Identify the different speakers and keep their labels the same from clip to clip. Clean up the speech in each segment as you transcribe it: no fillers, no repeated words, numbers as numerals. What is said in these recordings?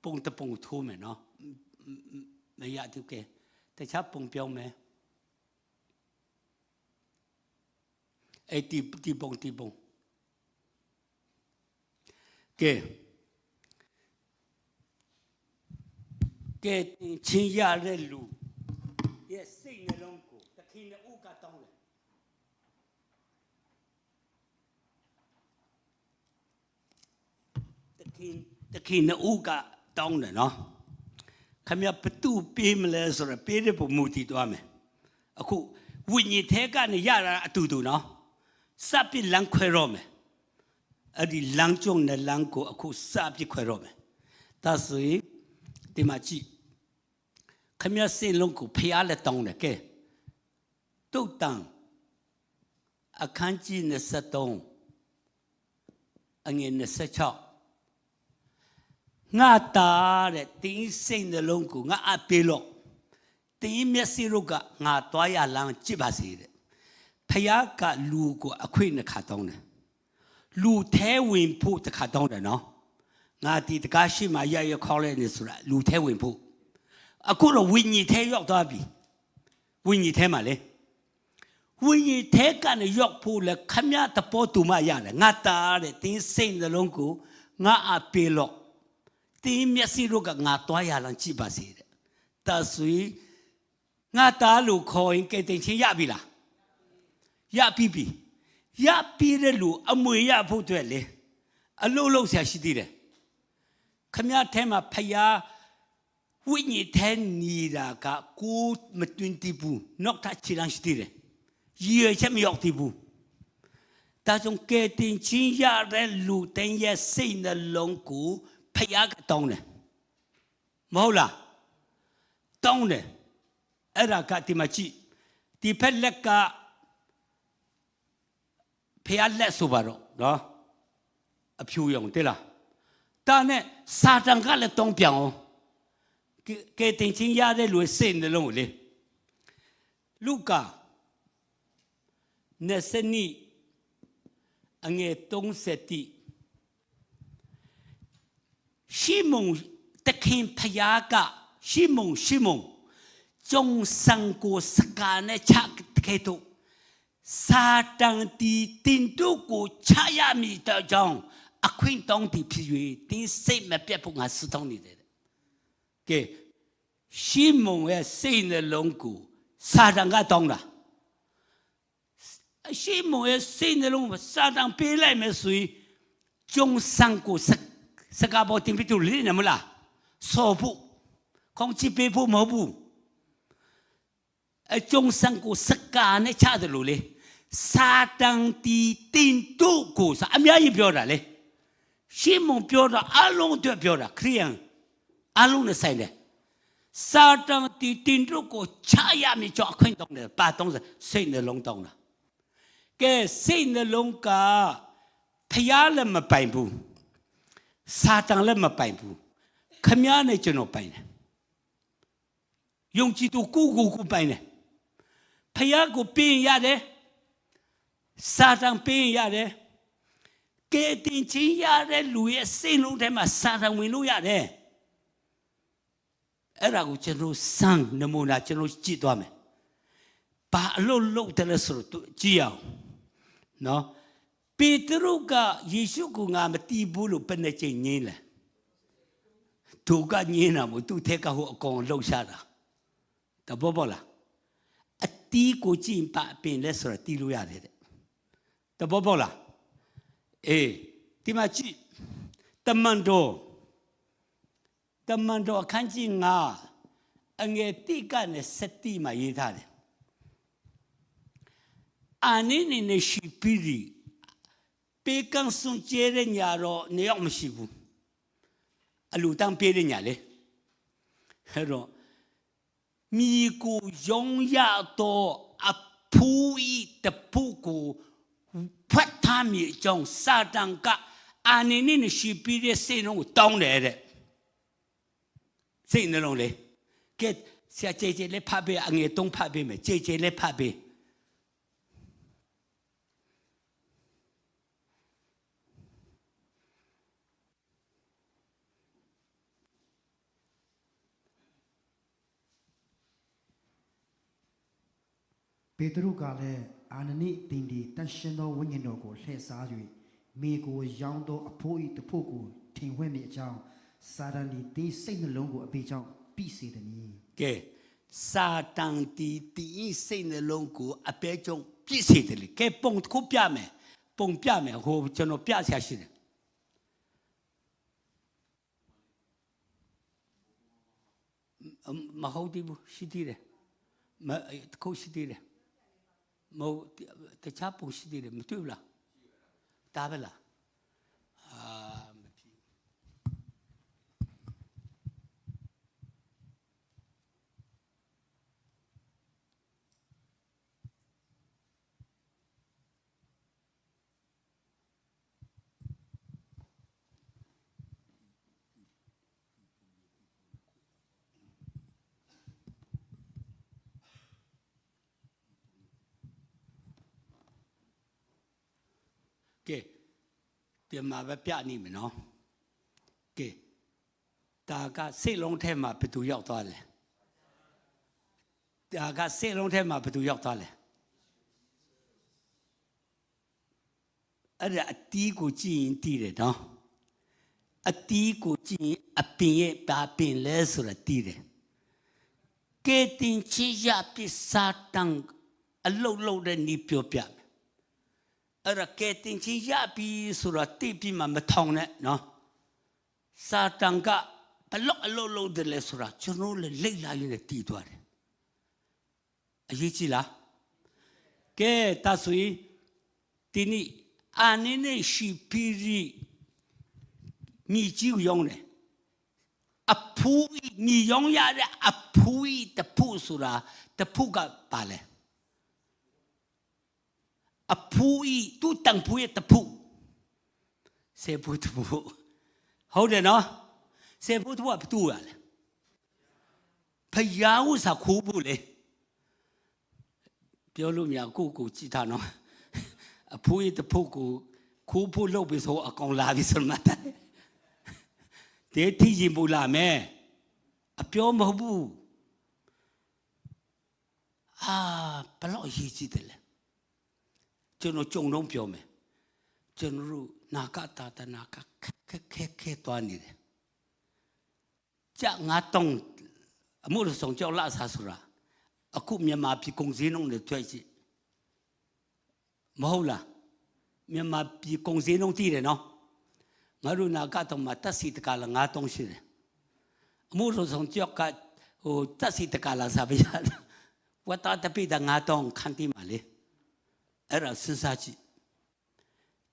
Speaker 1: 蹦的蹦土没喏，没呀就给，但恰蹦标没，哎地蹦，给亲家的路，也新的龙骨，他听了五个当了。တခင်နဥကတောင်းတယ်နော်ခမရဘသူပေးမလဲဆိုတော့ပေးတဲ့ပုံမူတည်သွားမယ်အခုဝိညာဉ်ထဲကနေရတာအတူတူနော်စပ်ပြီးလမ်းခွဲတော့မယ်အဲ့ဒီလမ်းကျုံနဲ့လမ်းကိုအခုစပြီးခွဲတော့မယ်ဒါဆိုရင်ဒီမှာကြည့်ခမရစင်လုံးကိုဖျားလက်တောင်းတယ်ကဲတုတ်တန်အခန်းကြီး23အငယ်26ငါတာတဲ့တင်းစိတ်နှလုံးကိုငါအပ်ပေးလို့တင်းမျက်စိတို့ကငါသွားရလမ်းကြည့်ပါစေတဲ့ဖယားကလူကိုအခွင့်နှစ်ခါတောင်းတယ်လူထဲဝင်ဖို့တစ်ခါတောင်းတယ်နော်ငါဒီတကားရှိမှရရခေါ်လဲနေဆိုတာလူထဲဝင်ဖို့အခုတော့ဝိညာဉ်ထဲရောက်သွားပြီဝိညာဉ်ထဲမှာလေဝိညာဉ်ထဲကနေရောက်ဖို့လဲခမရတပေါ်တူမရတယ်ငါတာတဲ့တင်းစိတ်နှလုံးကိုငါအပ်ပေးလို့တင်းမျက်စိတို့ကငါသွားရလမ်းကြည့်ပါစေတဲ့ဒါဆိုရင်ငါသားလို့ခေါ်ရင်ကဲတင်ချင်းရပြီလားရပြီရပြီတဲ့လူအမွေရဖို့အတွက်လေအလုံးလုံးဆရာရှိသေးတယ်ခမရထဲမှာဖယားဝိညာဉ်ထဲနေတာကကိုမတွင်တိဘူးနောက်ထပ်ချီလန်းရှိသေးတယ်ရည်ချက်မရောက်သေးဘူးဒါကြောင့်ကဲတင်ချင်းရတဲ့လူတိုင်းရဲ့စိတ်နှလုံးကိုဖယားကတောင်းတယ်မဟုတ်လားတောင်းတယ်အဲ့ဒါကဒီမှာကြည့်ဒီဖက်လက်ကဖယားလက်ဆိုပါတော့နော်အဖြူရောင်တဲ့လားဒါနဲ့စာတန်ကလည်းတောင်းပြောင်းကဲတင်ချင်းရတဲ့လူစိတ်နှလုံးကိုလေလူကာ20အငယ်30ရှိမုန်တခင်ဖယားကရှိမုန်ကျုံစံကိုစကားနဲ့ချက်ခဲတော့စာတန်တီတင်တို့ကိုချရမည်တဲ့ကြောင့်အခွင့်တောင်းတည်ဖြစ်၍တင်းစိတ်မပြတ်ဖို့ငါဆုတောင်းနေတယ်ကဲရှိမုန်ရဲ့စိတ်နှလုံးကိုစာတန်ကတောင်းတာရှိမုန်ရဲ့စိတ်နှလုံးကိုစာတန်ပေးလိုက်မယ်ဆိုရင်ကျုံစံကိုစကားပေါ်တင်ပြီးတူလေးနေမလားဆောဖို့ခေါင်းချပေးဖို့မဟုတ်ဘူးအကျုံစံကိုစကားနဲ့ချတယ်လို့လေစာတန်တီတင်တို့ကိုစာအများကြီးပြောတာလေရှင်းမပြောတာအလုံးအတွက်ပြောတာခရိယန်အလုံးနဲ့ဆိုင်တယ်စာတန်တီတင်တို့ကိုချရမည်ကြောင့်အခွင့်တောင်းတယ်ပါတောင်းစိတ်နှလုံးတောင်းတာကဲစိတ်နှလုံးကဖျားလည်းမပိုင်ဘူးစာတန်လည်းမပိုင်ဘူးခမည်းနဲ့ကျွန်တော်ပိုင်တယ်ယုံကြည်သူကိုပိုင်တယ်ဖျားကိုပြင်ရတယ်စာတန်ပြင်ရတယ်ကဲတင်ချင်းရတဲ့လူရဲ့စိတ်လုံးထဲမှာစာတန်ဝင်လို့ရတယ်အဲ့ဒါကိုကျွန်တော်စံနမူနာကျွန်တော်ကြည့်သွားမယ်ဘာအလို့လို့တယ်လဲဆိုတော့ကြည့်အောင်နော်ပေတရုကယေရှုကိုငါမတီးဘူးလို့ဘယ်နဲ့ချိန်ငင်းလဲသူကငင်းတာမို့သူ့ထက်ကဟိုအကောင်လှုပ်ရှားတာတဘောဘောလားအတီးကိုကြည့်ပါပင်လဲဆိုတော့တီးလို့ရတယ်တဲ့တဘောဘောလားအေးဒီမှာကြည့်တမန်တော်အခန်းကြီး9အငယ်တိကနေ7မှာရေးထားတယ်အာနိနေရှိပြီးပေကန်စွန်ကျဲတဲ့ညာတော့နေရောက်မရှိဘူးအလူတန်းပေးတဲ့ညာလေအဲ့တော့မိကိုယုံရတော့အဖူးတပူကိုဖတ်ထားမိအကြောင်းစာတန်ကအာနိနေရှိပြီးတဲ့စိတ်လုံးကိုတောင်းတယ်တဲ့စိတ်နှလုံးလေကဲဆရာကျေလေးဖတ်ပေးအငယ်3ဖတ်ပေးမယ်ကျေလေးဖတ်ပေး
Speaker 2: ပေတရုကလည်းအာနနိတင်ဒီတန်ရှင်သောဝိညာဉ်တော်ကိုလှည့်စား၍မိကိုရောင်းသောအဖို့ဤတဖို့ကိုထင်ဝဲ့မိအကြောင်းစာတန်ဒီတိစိတ်နှလုံးကိုအပေကြောင့်ပိစေသည်။
Speaker 1: ကဲစာတန်တီစိတ်နှလုံးကိုအပဲကျုံပြည့်စေတယ်လေကဲပုံတစ်ခုပြမယ်ပုံပြမယ်ဟိုကျွန်တော်ပြဆရာရှိတယ်မဟုတ်ဘူးရှိသေးတယ်မတစ်ခုရှိသေးတယ်မဟုတ်တခြားပုံရှိသေးတယ်မတွေ့ဘူးလားဒါပဲလားမဖြစ်ကဲပြန်มาပဲပြနေမယ်နော်ကဲဒါကစိတ်လုံးထဲမှာဘယ်သူရောက်သွားလဲဒါကစိတ်လုံးထဲမှာဘယ်သူရောက်သွားလဲအဲ့ဒါအတီးကိုကြည့်ရင်တည်တယ်နော်အတီးကိုကြည့်ရင်အပင်ရဲ့ဘာပင်လဲဆိုတာတည်တယ်ကဲတင်ချီရပစ္စာတန်အလုတ်လုတ်တဲ့နီးပြောပြအဲ့ဒါကဲတင်ချီရပြီးဆိုတာတိပြီးမှမထောင်နဲ့နော်စာတန်ကဘလောက်အလုတ်လုတ်တယ်လဲဆိုတာကျွန်တော်လည်းလိတ်လာရင်းနဲ့တည်သွားတယ်အရေးကြီးလားကဲတဆွေဒီနေ့အာနင်းနဲ့ရှိပြီးမိကြီးကိုရောင်းတယ်အဖူးမိရောင်းရတဲ့အဖူးတဖူးဆိုတာတဖူးကပါလဲအဖူးတူတန်ဖူးတဖူးစေဖူးတဖူးဟုတ်တယ်နော်စေဖူးတဖူးကဘသူရလဲဖယားဥစားခိုးဖို့လေပြောလို့မရကိုကြည့်တာနော်အဖိုးတဖုတ်ကိုခိုးဖို့လုပ်ပြီးဆိုအကောင်လာပြီဆိုမှတ်တယ်တေးထီရင်ပူလာမယ်အပြောမဟုတ်ဘူးဘလောက်အရေးကြီးတယ်လဲကျွန်တော်ကြုံတော့ပြောမယ်ကျွန်တော်တို့နာကတာတနာကခဲသွားနေတယ်ကြာငါတောင်းအမှုဆောင်ကြောက်လာစားဆိုတာအခုမြန်မာပြည်ကုန်စည်နှုန်းတွေတွေ့ကြည့်မဟုတ်လားမြန်မာပြည်ကုန်စည်နှုန်းတည်တယ်နော်ငါတို့နာကတော့မှတက်စီတကလာ9000ရှိတယ်အမှုဆောင်ကြောက်ကဟိုတက်စီတကလာစားပြရဝတ်တာတပိတာ9000ခန်းတီးပါလေအဲ့ဒါစဉ်းစားကြည့်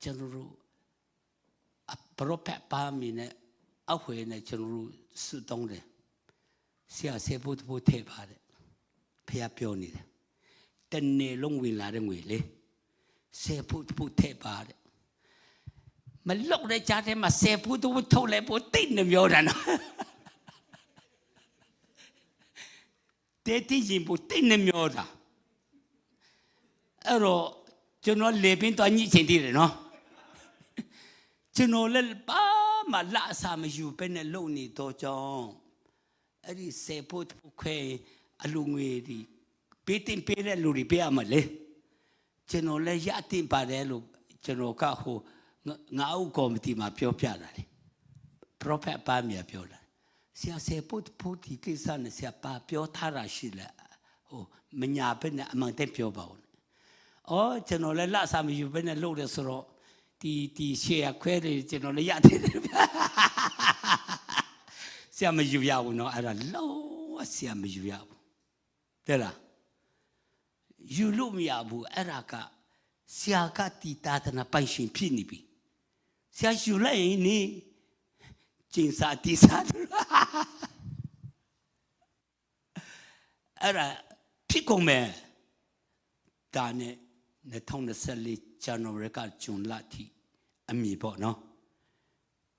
Speaker 1: ကျွန်တော်တို့ပရောဖက်ပါမီနဲ့အဝေးနဲ့ကျွန်တော်တို့စုတောင်းတယ်ဆရာဆေဖို့ဖို့ထဲပါတယ်ဖះပြောနေတယ်တနေ့လုံးဝင်လာတဲ့ငွေလေဆေဖို့ထဲပါတယ်မလောက်တဲ့ကြားထဲမှာဆေဖို့ထုတ်လိုက်ဖို့တိတ်နေပြောတာနော်တေးတိရင်ဖို့တိတ်နေပြောတာအဲ့တော့ကျွန်တော်လေပင်တော့ညှိချင်သေးတယ်နော်ကျွန်တော်လည်းပါမလာစားမယူပဲနဲ့လုံနေတော့ကြောင်းအဲ့ဒီဆေဖို့ခွဲအလူငွေဒီပေးတင်ပေးတဲ့လူတွေပေးရမှာလေကျွန်တော်လည်းရတင်ပါတယ်လို့ကျွန်တော်ကဟိုငါ့ဥကော်မတီမှာပြောပြတာလေပရောဖက်ပါမြပြောတာဆရာဆေဖို့ဒီကိစ္စနဲ့ဆရာပါပြောထားတာရှိလဲဟိုမညာပဲနဲ့အမှန်တည်းပြောပါဦးကျွန်တော်လည်းလဆာမယူပဲနဲ့လုပ်တယ်ဆိုတော့ဒီရှေ့ခွဲတယ်ကျွန်တော်လည်းရတယ်ဆရာမယူရဘူးနော်အဲ့ဒါလောဆရာမယူရဘူးတဲ့လားယူလို့မရဘူးအဲ့ဒါကဆရာကတီတာတနာပိုင်ရှင်ဖြစ်နေပြီဆရာယူလိုက်ရင်နေကျင်းစာတီစာအဲ့ဒါဖြစ်ကုန်မယ်ဒါနဲ့2024ဇန်နဝါရီကဂျွန်လထိအမီပေါ့နော်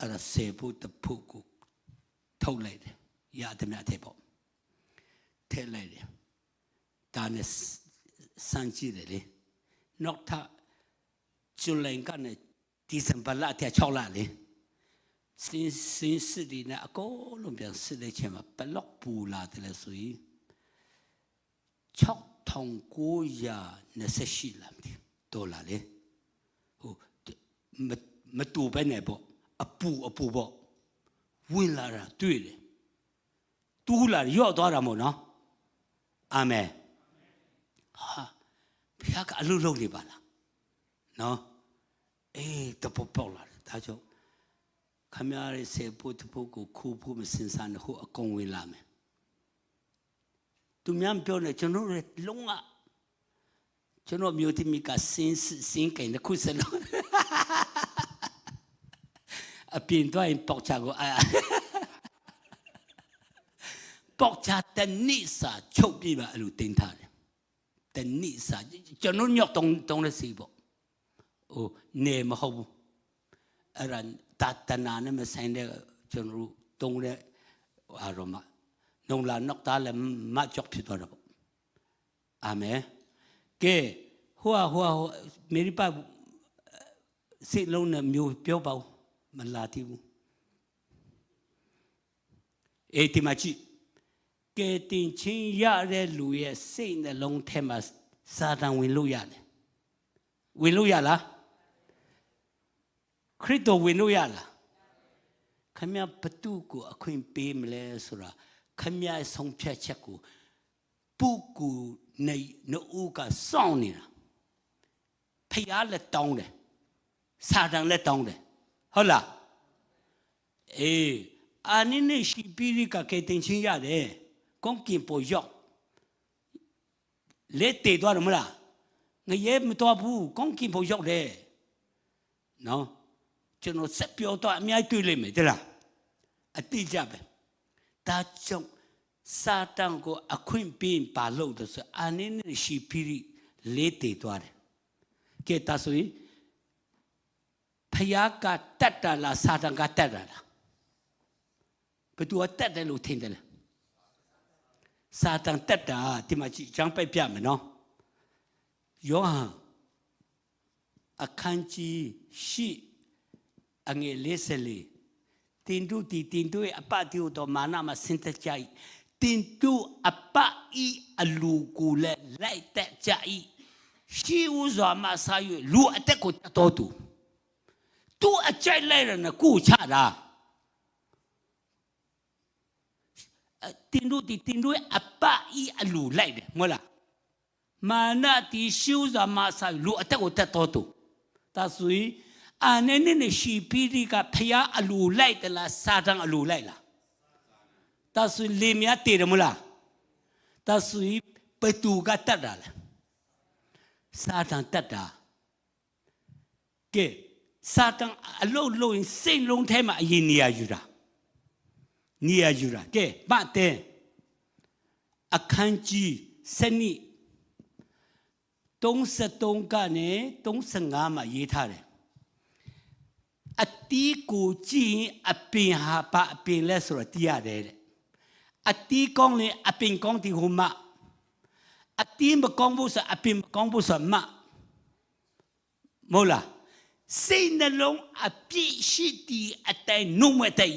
Speaker 1: အဲ့ဒါဆေဖို့တဖို့ကိုထုတ်လိုက်တယ်ရတယ်မြတ်တဲ့ပေါ့ထဲလိုက်တယ်ဒါနဲ့စမ်းကြည့်တယ်လေနောက်ထပ်ဇူလိုင်ကနေဒီဇင်ဘာလထဲ6လလေစင်းစစ်ဒီနဲ့အကုန်လုံးပြန်စစ်တဲ့ချိန်မှာဘလောက်ပူလာတယ်လဲဆိုရင်6000 1928လာပြီဒေါ်လာလေဟိုမတူပဲနဲ့ပေါ့အပူပေါ့ဝင်လာတာတွေ့တယ်တူးလာရော့သွားတာမို့နော်အာမင်ဟာဘုရားကအလုပ်လုပ်နေပါလားနော်အေးတပုတ်ပေါက်လာတယ်ဒါကြောင့်ခမရရဲ့ဆေပုတ်ပုတ်ကိုခိုးဖို့မစင်စားနဲ့ဟိုအကုန်ဝင်လာမယ်သူများပြောနေကျွန်တော်တို့လုံးဝကျွန်တော်မျိုးတိမိကစင်းကိန်းတစ်ခုစလုံးအပြင်တော့ပေါက်ချကိုပေါက်ချတဲ့နိစာချုပ်ပြပါအဲ့လိုတင်ထားတယ်တဲ့နိစာကျွန်တော်ညော့တုံးလက်စီပေါ့ဟိုနေမဟုတ်ဘူးအဲ့ဒါတဏနာနဲ့မဆိုင်တဲ့ကျွန်တော်တုံးတဲ့အာရမနုံလာနော့တာလည်းမကြောက်ဖြစ်သွားတော့အာမင်ကဲဟိုမေရီပါစိတ်လုံးနဲ့မျိုးပြောပါဦးမလာသေးဘူးဒီမှာကြည့်ကဲတင်ချင်းရတဲ့လူရဲ့စိတ်နှလုံးထဲမှာစာတန်ဝင်လို့ရတယ်ဝင်လို့ရလားခရစ်တော်ဝင်လို့ရလားခမရဘသူကိုအခွင့်ပေးမလဲဆိုတာခမရဆုံးဖြတ်ချက်ကိုပုဂ္ဂိုလ်နဲ့နှုတ်ကစောင့်နေတာဖျားလက်တောင်းတယ်စာတန်လက်တောင်းတယ်ဟုတ်လားအာနိနေရှိပြီးကကဲတင်ချင်းရတယ်ကောင်းကင်ပေါ်ရောက်လက်တေသွားတယ်မလားငရဲမတော်ဘူးကောင်းကင်ပေါ်ရောက်တယ်နော်ကျွန်တော်ဆက်ပြောတော့အများကြီးတွေ့လိမ့်မယ်တဲ့လားအတိအကျပဲဒါကြောင့်စာတန်ကိုအခွင့်ပေးပါလို့ဆိုအာနိနေရှိပြီးလက်တေသွားတယ်ကဲဒါဆိုရင်ဖယားကတတ်တာလားစာတန်ကတတ်တာလားဘယ်သူကတတ်တယ်လို့ထင်တယ်လဲစာတန်တတ်တာဒီမှာကြည့်ချမ်းပိုက်ပြမယ်နော်ယောဟန်အခန်းကြီးရှိအငယ်44တင်တို့အပတိတို့မာနမှာစင်တကြိုက်တင်တို့အပဤအလူကိုလည်းလိုက်တက်ကြ၏ရှိဥစွာမှာစာ၍လူအတက်ကိုတော်သူအကြိုက်လိုက်ရတဲ့ကိုချတာတင်တို့အပဤအလူလိုက်တယ်မဟုတ်လားမာနတိရှိဥစွာမှာစာလူအတက်ကိုတက်တော်သူဒါဆိုရင်အာနဲ့ရှိပြီးကဖျားအလူလိုက်တယ်လားစာတန်အလူလိုက်လားဒါဆိုလေမြတ်တည်တယ်မလားဒါဆိုဘယ်သူကတတ်တာလဲစာတန်တတ်တာကဲစာတန်အလုံးလုံးစိတ်လုံးထဲမှာအရင်နေရာယူတာကဲဗတ်တဲ့အခန်းကြီးစနစ်33ကနေ35မှာရေးထားတယ်အတီးကိုကြည့်အပင်ဟာပါအပင်လဲဆိုတော့တရားတယ်တဲ့အတီးကောင်းလေအပင်ကောင်းဒီဟိုမှာအတီးမကောင်းဘူးဆိုအပင်မကောင်းဘူးဆိုမမို့လားစိတ်နှလုံးအပြည့်ရှိတဲ့အတိုင်းနှုတ်မဲ့တဲ့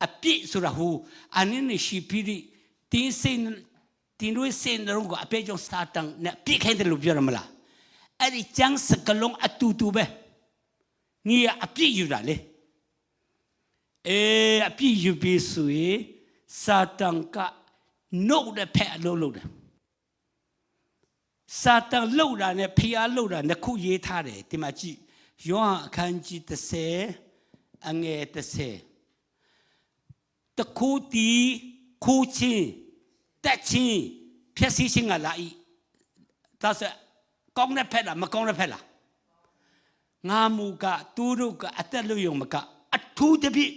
Speaker 1: အပြည့်ဆိုတာဟိုအနည်းနဲ့ရှိပြီးတင်းတို့စိတ်နှလုံးကိုအပြည့်ကြောင့်စာတန်နဲ့ပြည့်ခိုင်းတယ်လို့ပြောရမလားအဲ့ဒီကျန်းစကလုံးအတူတူပဲ你阿必有了嘞，阿必有别说撒旦个弄的拍漏的，撒旦漏了呢，拍漏了呢，苦也他的，对吗？记，约翰看记的些，安个的些，的苦地苦情，得情，撇事情啊来，但是讲的拍了，没讲的拍了。ငါမူကသူတို့ကအသက်လို့ယုံမကအထူးတပြည့်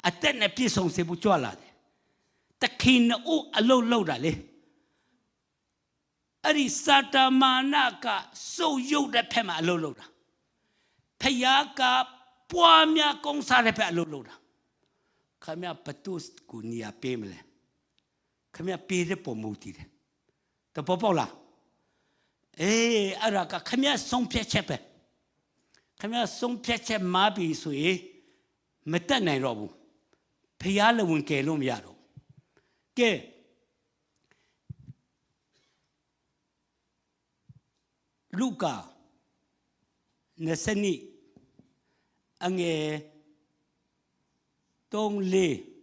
Speaker 1: အသက်နဲ့ပြည့်စုံစေဖို့ကြွလာတယ်တခင်အိုးအလုတ်လောက်တာလေအဲ့ဒီစာတမာနကစုပ်ယုတ်တဲ့ဖက်မှာအလုတ်လောက်တာဖယားကပွားများကုန်းစားတဲ့ဖက်အလုတ်လောက်တာခမရဘတုစကိုနီယာပေးမလဲခမရပေးတဲ့ပုံမူတည်တယ်တပေါ်ပေါက်လားအဲ့ဒါကခမရဆုံးဖြတ်ချက်ပဲခမရဆုံးဖြတ်ချက်မားပြီဆိုရင်မတက်နိုင်တော့ဘူးဖျားလည်းဝင်ကယ်လို့မရတော့ကဲ လူကာ20အငယ်3-4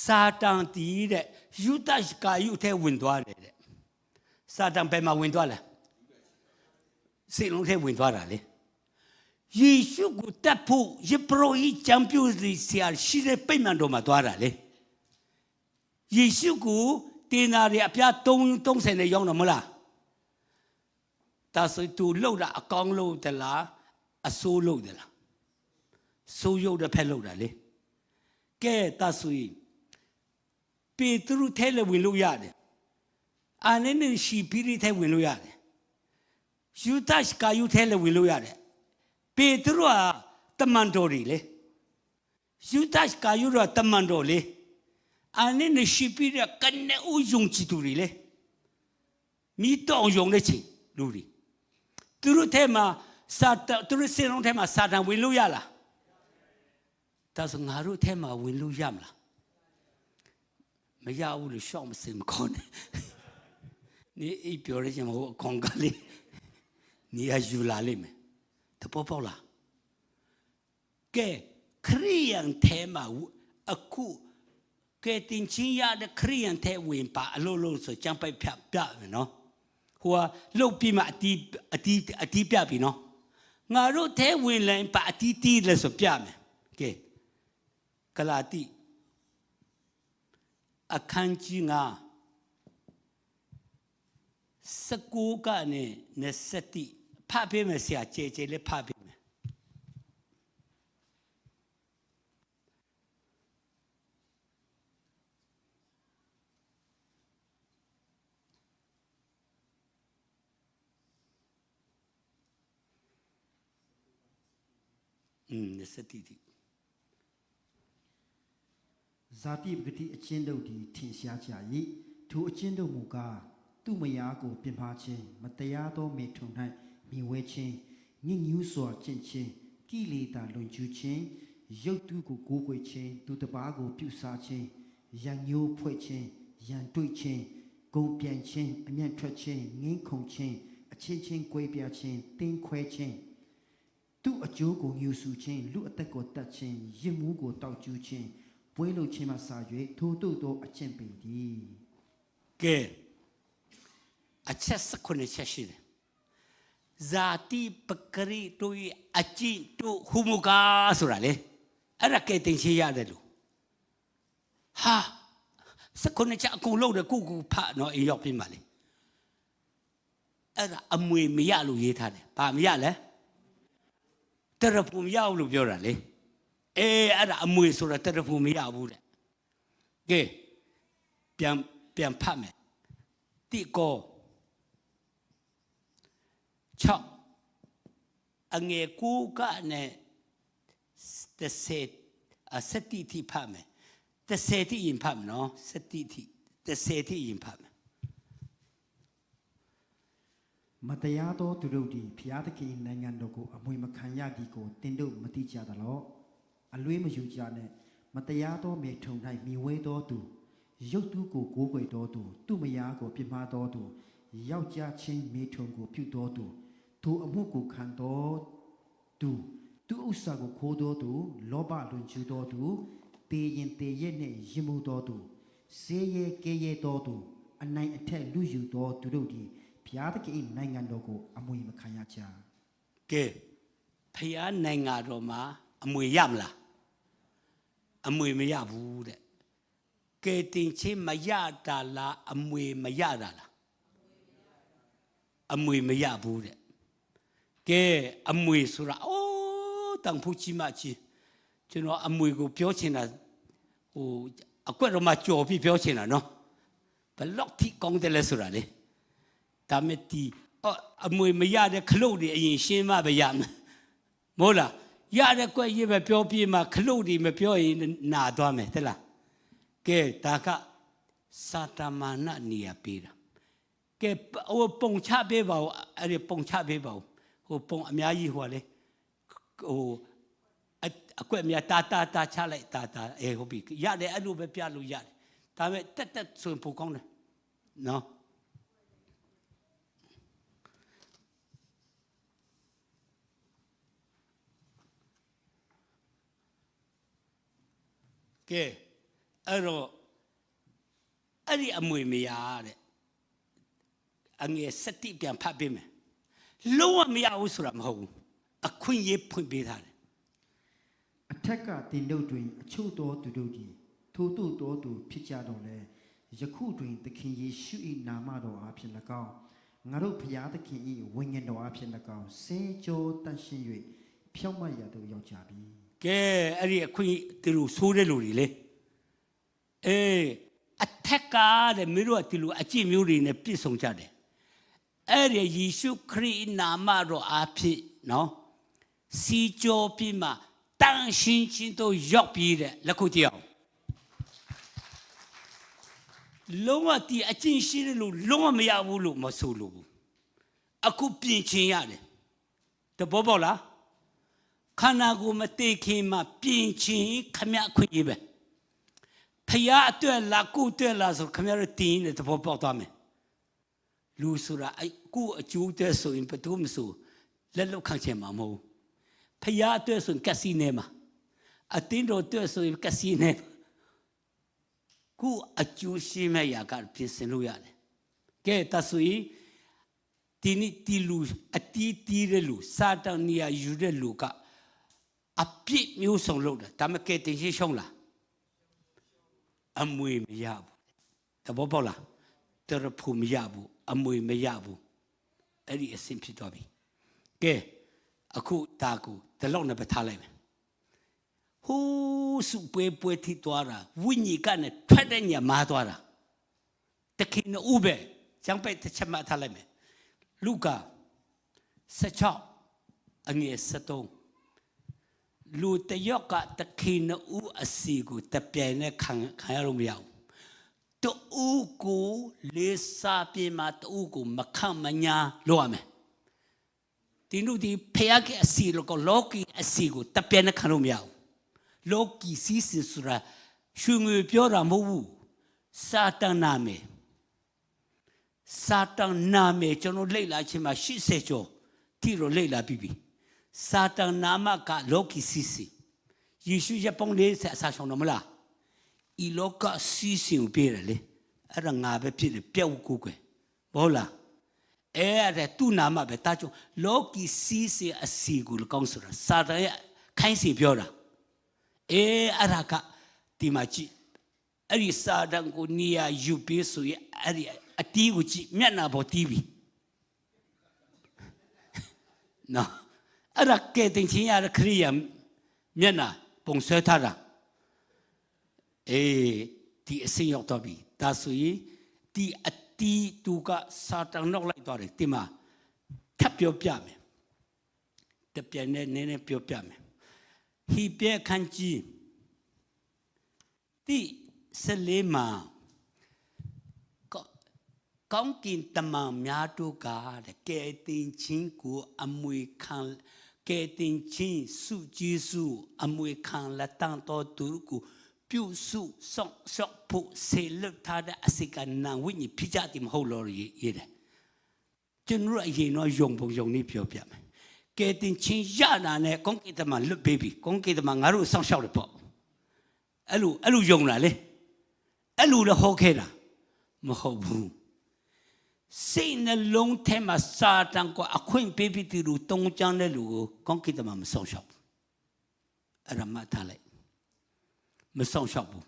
Speaker 1: စာတန်တီးတဲ့ယူဒရှ်ကာယုထဲဝင်သွားတယ်တဲ့စာတန်ဘယ်မှာဝင်သွားလဲစိတ်လုံးထဲဝင်သွားတာလေယေရှုကိုတတ်ဖို့ယေဘရဟိချန်ပီယံစ်လိဆရာရှိတဲ့ပိတ်မှန်တော်မှာသွားတာလေယေရှုကိုတင်နာတွေအပြား30နဲ့ရောက်တော့မလားဒါဆိုသူလှုပ်တာအကောင်းလို့တလားအဆိုးလို့တလားဆိုးရုပ်တစ်ဖက်လှုပ်တာလေကဲဒါဆိုရင်ပေတရုထဲလည်းဝင်လို့ရတယ်အာနနေရှိပီရိထဲဝင်လို့ရတယ်ယူဒရှ်ကာယုထဲလည်းဝင်လို့ရတယ်ပေတရုကတမန်တော်တွေလေယူဒရှ်ကာယုကတမန်တော်လေအာနနေရှိပီရိကနေဦးယုံကြည်သူတွေလေမိတော့ယုံနေချင်းလူတွေသူတို့ထဲမှာစာတသူတို့စင်လုံးထဲမှာစာတန်ဝင်လို့ရလားဒါဆိုငါတို့ထဲမှာဝင်လို့ရမလားမရဘူးလို့ရှောက်မစင်မခေါ်နဲ့နေအိပ်ပြောရချင်မဟုတ်အခွန်ကလေးနေရယူလာလိမ့်မယ်တပေါ်ပေါက်လားကဲခရိယန်ထဲမှာအခုကဲတင်ချင်းရတဲ့ခရိယန်ထဲဝင်ပါအလို့လို့ဆိုကြံပိုက်ဖြတ်ပြမယ်နော်ဟိုကလှုပ်ပြီးမှအတီးပြပြီနော်ငါတို့ထဲဝင်လိုက်ပါအတီးတီးလဲဆိုပြမယ်ကဲဂလာတိအခန်းကြီး9 19ကနေ20ဖတ်ပေးမယ်ဆရာကြဲလေးဖတ်ပေးမယ်20တိ
Speaker 2: ဇာတိပဂတိအချင်းတို့သည်ထင်ရှားကြ၏ထိုအချင်းတို့မူကားသူ့မယားကိုပြင်ပါခြင်းမတရားသောမေထုံ၌မြင်ဝဲခြင်းညစ်ညူးစွာကျင့်ခြင်းကိလေသာလွန်ကျူးခြင်းရုပ်တုကိုကိုးကွယ်ခြင်းသူတစ်ပါးကိုပြုစားခြင်းရန်ညိုးဖွဲ့ခြင်းရန်တွေ့ခြင်းဂုံပြန်ခြင်းအမျက်ထွက်ခြင်းငင်းခုန်ခြင်းအချင်းချင်းကွဲပြားခြင်းတင်းခွဲခြင်းသူ့အကျိုးကိုညှူဆူခြင်းလူအသက်ကိုတတ်ခြင်းရစ်မှုကိုတောက်ကျူးခြင်းပွဲလုံခြင်းမှစာ၍ထိုတို့သောအကျင့်ပေသည်
Speaker 1: ကဲအချက်19ချက်ရှိတယ်ဇာတိပကရိတို့အကျင့်တို့ဟူမူကားဆိုတာလေအဲ့ဒါကဲတင်ရှိရတယ်လို့ဟာ19ချက်အကုန်လုံးတယ်ကိုဖတ်နော်အေးရောက်ပြီမှလေအဲ့ဒါအမွေမရလို့ရေးထားတယ်ဘာမရလဲတရဖူမရဘူးလို့ပြောတာလေအဲ့ဒါအမွေဆိုတာတရဖူမရဘူးတဲ့ကဲပြန်ဖတ်မယ်တိကော6အငယ်9ကနေ10တိဖတ်မယ်10တိရင်ဖတ်မယ်နော်10တိ10တိရင်ဖတ်မယ်
Speaker 2: မတရားသောသူတို့သည်ဖျားသခင်နိုင်ငံတော်ကိုအမွေမခံရသည်ကိုတင်တို့မသိကြသလောအလွေးမယူကြနဲ့မတရားသောမေထုံ၌မြင်ဝဲသောသူရုပ်တုကိုကိုးကွယ်သောသူသူ့မယားကိုပြစ်မှားသောသူယောက်ျားချင်းမေထုံကိုပြုသောသူသူအမှုကိုခံသောသူသူဥစ္စာကိုခိုးသောသူလောဘလွန်ကျူးသောသူတေရင်တေရက်နှင့်ရင်မှုသောသူဆေးရဲကဲရဲသောသူအနိုင်အထက်လူယူသောသူတို့သည်ဘုရားသခင်နိုင်ငံတော်ကိုအမွေမခံရကြ
Speaker 1: ကဲဘုရားနိုင်ငံတော်မှာအမွေရမလားအမွေမရဘူးတဲ့ကဲတင်ချင်းမရတာလားအမွေမရတာလားအမွေမရဘူးတဲ့ကဲအမွေဆိုတာအိုးတန်ဖို့ကြီးမကြီးကျွန်တော်အမွေကိုပြောချင်တာဟိုအကွက်တော့မှကြော်ပြီးပြောချင်တာနော်ဘလောက်ထိကောင်းတယ်လဲဆိုတာလေဒါမဲ့ဒီအမွေမရတဲ့ခလုတ်တွေအရင်ရှင်းမှပဲရမယ်မဟုတ်လားရတဲ့ကွက်ရေးပဲပြောပြမှခလုတ်တွေမပြောရင်နာသွားမယ်တဲ့လားကဲဒါကစာတမန်နနေရာပေးတာကဲဟိုပုံချပေးပါဦးအဲ့ဒီပုံချပေးပါဦးဟိုပုံအများကြီးဟိုလေဟိုအကွက်များတာချလိုက်တာဟုတ်ပြီရတယ်အဲ့လိုပဲပြလို့ရတယ်ဒါပေမဲ့တက်ဆိုရင်ပုံကောင်းတယ်နော် ကဲအဲ့တော့အဲ့ဒီအမွေမရတဲ့အငယ်7ပြန်ဖတ်ပေးမယ်လုံးဝမရဘူးဆိုတာမဟုတ်ဘူးအခွင့်အရေးဖွင့်ပေးထားတယ်
Speaker 2: အထက်ကတင်တို့တွင်အချို့သောသူတို့သည်ထို့သို့သောသူဖြစ်ကြတော့လေယခုတွင်သခင်ယေရှု၏နာမတော်အားဖြင့်၎င်းငါတို့ဖျားသခင်၏ဝိညာဉ်တော်အားဖြင့်၎င်းစေကြောတတ်ရှိ၍ဖြောင့်မတ်ရာသို့ရောက်ကြပြီ
Speaker 1: ကဲအဲ့ဒီအခွင့်ဒီလိုဆိုးတဲ့လူတွေလေအေးအထက်ကတဲ့မင်းတို့ကဒီလိုအကျင့်မျိုးတွေနဲ့ပြည့်စုံကြတယ်အဲ့ဒီယေရှုခရစ်နာမတော်အားဖြင့်နော်စီကြောပြီးမှတန်ရှင်းချင်းတို့ရောက်ပြီးတဲ့လက်ခုပ်ကြည့်အောင်လုံးဝဒီအကျင့်ရှိတဲ့လူလုံးဝမရဘူးလို့မဆိုလို့ဘူးအခုပြင်ချင်ရတယ်တဘောပေါက်လားခန္ဓာကိုယ်မသိခင်မှာပြင်ချင်ခမအခွင့်အရေးပဲဖျားအတွက်လာကုအတွက်လာဆိုခမရတင်းတဲ့တဘောပေါက်သွားမယ်လူဆိုတာအဲ့ကိုအကျိုးတဲ့ဆိုရင်ဘယ်သူမှမဆိုလက်လောက်ခံချင်မှာမဟုတ်ဖျားအတွက်ဆိုရင်ကက်စီနဲမှာအတင်းတော်အတွက်ဆိုရင်ကက်စီနဲကိုအကျိုးရှိမဲ့ရာကပြင်ဆင်လို့ရတယ်ကဲတဆွေဒီနေ့ဒီလူအတီးတီးတဲ့လူစာတန်နေရာယူတဲ့လူကအပြစ်မျိုးစုံလုပ်တယ်ဒါမှကဲတင်ရှိရှုံးလားအမွေမရဘူးတဘောပေါက်လားတရဖူမရဘူးအမွေမရဘူးအဲ့ဒီအဆင့်ဖြစ်သွားပြီကဲအခုဒါကိုဒီလောက်နဲ့ပဲထားလိုက်မယ်ဟိုးစုပွဲထိသွားတာဝိညာဉ်ကနဲ့ထွက်တဲ့ညမာသွားတာတခင်ဥပဲကျန်ပဲတစ်ချက်မှထားလိုက်မယ်လူကာ16အငယ်73လူတယောက်ကတခင်ဥအစီကိုတပြိုင်နဲ့ခံရလို့မရဘူးတူကိုလေးစားပြမတူကိုမခံမညာလို့ရမယ်ဒီလူဒီဖျားကအစီကိုလောကီအစီကိုတပြိုင်နဲ့ခံလို့မရဘူးလောကီစီစဆိုတာရွှေငွေပြောတာမဟုတ်ဘူးစာတန်နာမယ်စာတန်နာမယ်ကျွန်တော်လေ့လာခြင်းမှာ80ကျော်ဒီလိုလေ့လာပြီးပြီစာတန်နာမကလောကီစီစီယေရှုရပုံလေးဆက်အစားဆောင်တော့မလားဤလောကစီစီကိုပြတယ်လေအဲ့ဒါငါပဲဖြစ်တယ်ပြက်ကိုကွယ်မဟုတ်လားအဲ့ဒါသူ့နာမပဲတာချုံလောကီစီစီအစီကိုကောင်းဆိုတာစာတန်ရဲ့ခိုင်းစီပြောတာအဲ့ဒါကဒီမှာကြည့်အဲ့ဒီစာတန်ကိုနေရာယူပေးဆိုရင်အဲ့ဒီအတီးကိုကြည့်မျက်နှာပေါ်တီးပြီနော်အဲ့ဒါကဲတင်ချင်းရတဲ့ခရိယာမျက်နှာပုံဆွဲထားတာဒီအစင်ရောက်တော့ပြီဒါဆိုရင်ဒီအတီးသူကစာတန်နောက်လိုက်သွားတယ်ဒီမှာထပ်ပြောပြမယ်တပြိုင်နဲ့နည်းနည်းပြောပြမယ်ဟိပြခန်းကြီးဒီစလေမာကောင်းကင်တမန်များတို့ကတဲ့ကဲတင်ချင်းကိုအမွေခံကဲတင်ချင်းစုဂျေစုအမွေခံလက်တန်တော်သူကိုပြုစုဆောင်ရှော့ဖို့ဆေလွတ်ထားတဲ့အစိကနာဝိညာဉ်ဖြစ်ကြတယ်မဟုတ်လို့ရေးတယ်ကျွန်တော်အရင်တော့ယုံပုံယုံနေပြောပြမယ်ကဲတင်ချင်းရတာနဲ့ကောင်းကင်တမန်လွတ်ပေးပြီကောင်းကင်တမန်ငါတို့ဆောင်ရှောက်တယ်ပေါ့အဲ့လိုယုံလာလေအဲ့လိုလည်းဟောခဲ့တာမဟုတ်ဘူးစိတ်နှလုံးထဲမှာစာတန်ကိုအခွင့်ပေးပြီးသူတို့တုံးချမ်းတဲ့လူကိုကောင်းကင်တမန်မဆောင်ရှောက်ဘူးအဲ့ဒါမှထားလိုက်မဆောင်ရှောက်ဘူး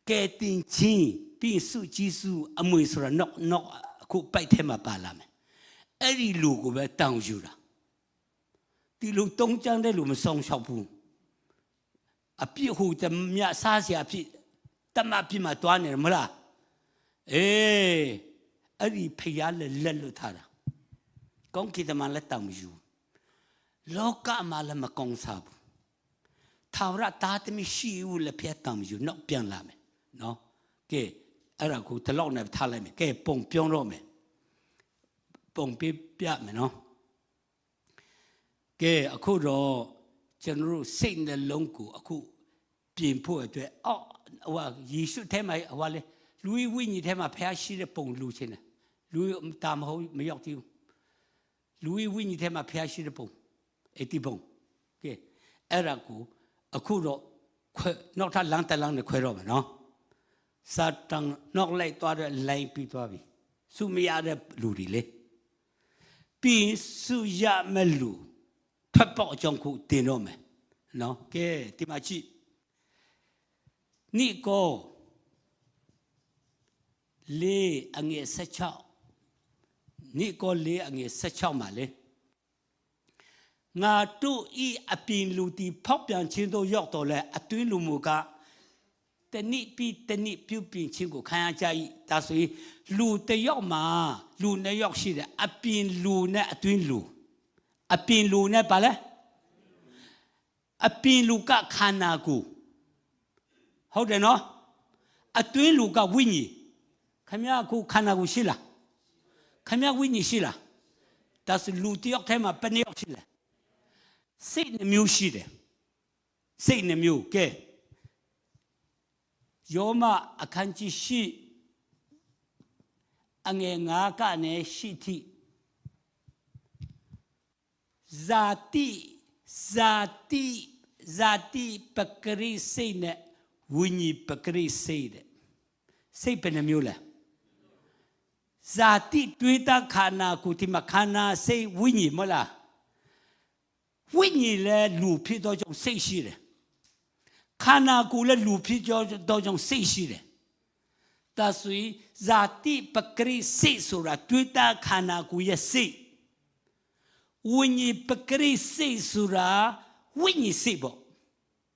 Speaker 1: ကဲတင်ချင်းပြီးစုကြီးစုအမွေဆိုတာနောက်အခုပိုက်ထဲမှာပါလာမယ်အဲ့ဒီလူကိုပဲတောင်းယူတာဒီလူတုံးချမ်းတဲ့လူမဆောင်ရှောက်ဘူးအပြစ်ဟိုတမြစားစရာဖြစ်တမပြစ်မှာတွားနေတယ်မလားအဲ့ဒီဖျားလက်လွတ်ထားတာကောင်းကင်တမန်လက်တောင်မယူလောကမှာလည်းမကောင်းစားဘူးထာဝရတာသမီးရှိဦးလည်းဖျားတောင်မယူနောက်ပြန်လာမယ်နော်ကဲအဲ့ဒါကိုဒီလောက်နဲ့ထားလိုက်မယ်ကဲပုံပြောင်းတော့မယ်ပုံပြမယ်နော်ကဲအခုတော့ကျွန်တော်တို့စိတ်နှလုံးကိုအခုပြင်ဖို့အတွက်ဟိုယေရှုထဲမှာဟိုလေလူဝိညာဉ်ထဲမှာဖျားရှိတဲ့ပုံလူချင်းတယ်လူတာမဟုတ်မရောက်သေးဘူးလူဝိညာဉ်ထဲမှာဖျားရှိတဲ့ပုံဒီပုံကဲအဲ့ဒါကိုအခုတော့ နောက်ထပ်လမ်းတက်လမ်းနဲ့ခွဲတော့မယ်နော်စာတန်နောက်လိုက်သွားတဲ့ line ပြီးသွားပြီစုမရတဲ့လူတွေလေပြီးစုရမဲ့လူထွက်ပေါက်အကြောင်းကိုတင်တော့မယ်နော်ကဲဒီမှာကြည့်နိကိုလေအငယ်16နိကိုလေအငယ်16မှာလေငါတို့ဤအပြင်လူတီဖောက်ပြန်ခြင်းတို့ရောက်တော်လဲအတွင်းလူမူကတနည်းပြီးတနည်းပြုပြင်ခြင်းကိုခံရကြ၏ဒါဆိုရင်လူတယောက်မှာလူနှစ်ယောက်ရှိတယ်အပြင်လူနဲ့အတွင်းလူအပြင်လူနဲ့ပါလဲအပြင်လူကခန္ဓာကိုယ်ဟုတ်တယ်နော်အတွင်းလူကဝိညာဉ်ခမရကိုခန္ဓာကိုယ်ရှိလားခမရဝိညာဉ်ရှိလားဒါဆိုလူတယောက်ထဲမှာဘယ်နှယောက်ရှိလဲစိတ်နှမျိုးရှိတယ်စိတ်နှမျိုးကဲယောမအခန်းကြီးရှိအငယ်9ကနေရှိသည့်ဇာတိပကရိစိတ်နဲ့ဝိညာဉ်ပကရိစိတ်တဲ့စိတ်ဘယ်နှမျိုးလဲဇာတိတွေးတာခန္ဓာကိုဒီမှာခန္ဓာစိတ်ဝိညာဉ်မလားဝိညာဉ်လည်းလူဖြစ်တော့ကြောင့်စိတ်ရှိတယ်ခန္ဓာကိုယ်လည်းလူဖြစ်တော့ကြောင့်စိတ်ရှိတယ်ဒါဆိုရင်ဇာတိပကရိစိတ်ဆိုတာတွေးတာခန္ဓာကိုယ်ရဲ့စိတ်ဝိညာဉ်ပကရိစိတ်ဆိုတာဝိညာဉ်စိတ်ပေါ့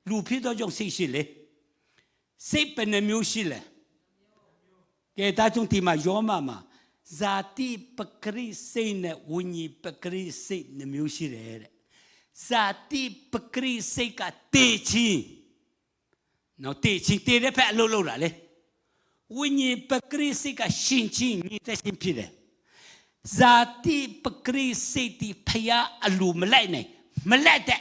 Speaker 1: လူဖြစ်တော့ကြောင့်စိတ်ရှိလေစိတ်ဘယ်နှမျိုးရှိလဲကဲဒါကြောင့်ဒီမှာယောမမှာဇာတိပကရိစိတ်နဲ့ဝိညာဉ်ပကရိစိတ်နှမျိုးရှိတယ်တဲ့ဇာတိပကရိစိတ်ကတေချင်းနော်တေချင်းတေတဲ့ဖက်အလုပ်လုပ်တာလေဝိညာဉ်ပကရိစိတ်ကရှင်ချင်းညီတဲ့ရှင်ဖြစ်တယ်ဇာတိပကရိစိတ်ဒီဖယားအလိုမလိုက်နိုင်မလက်တဲ့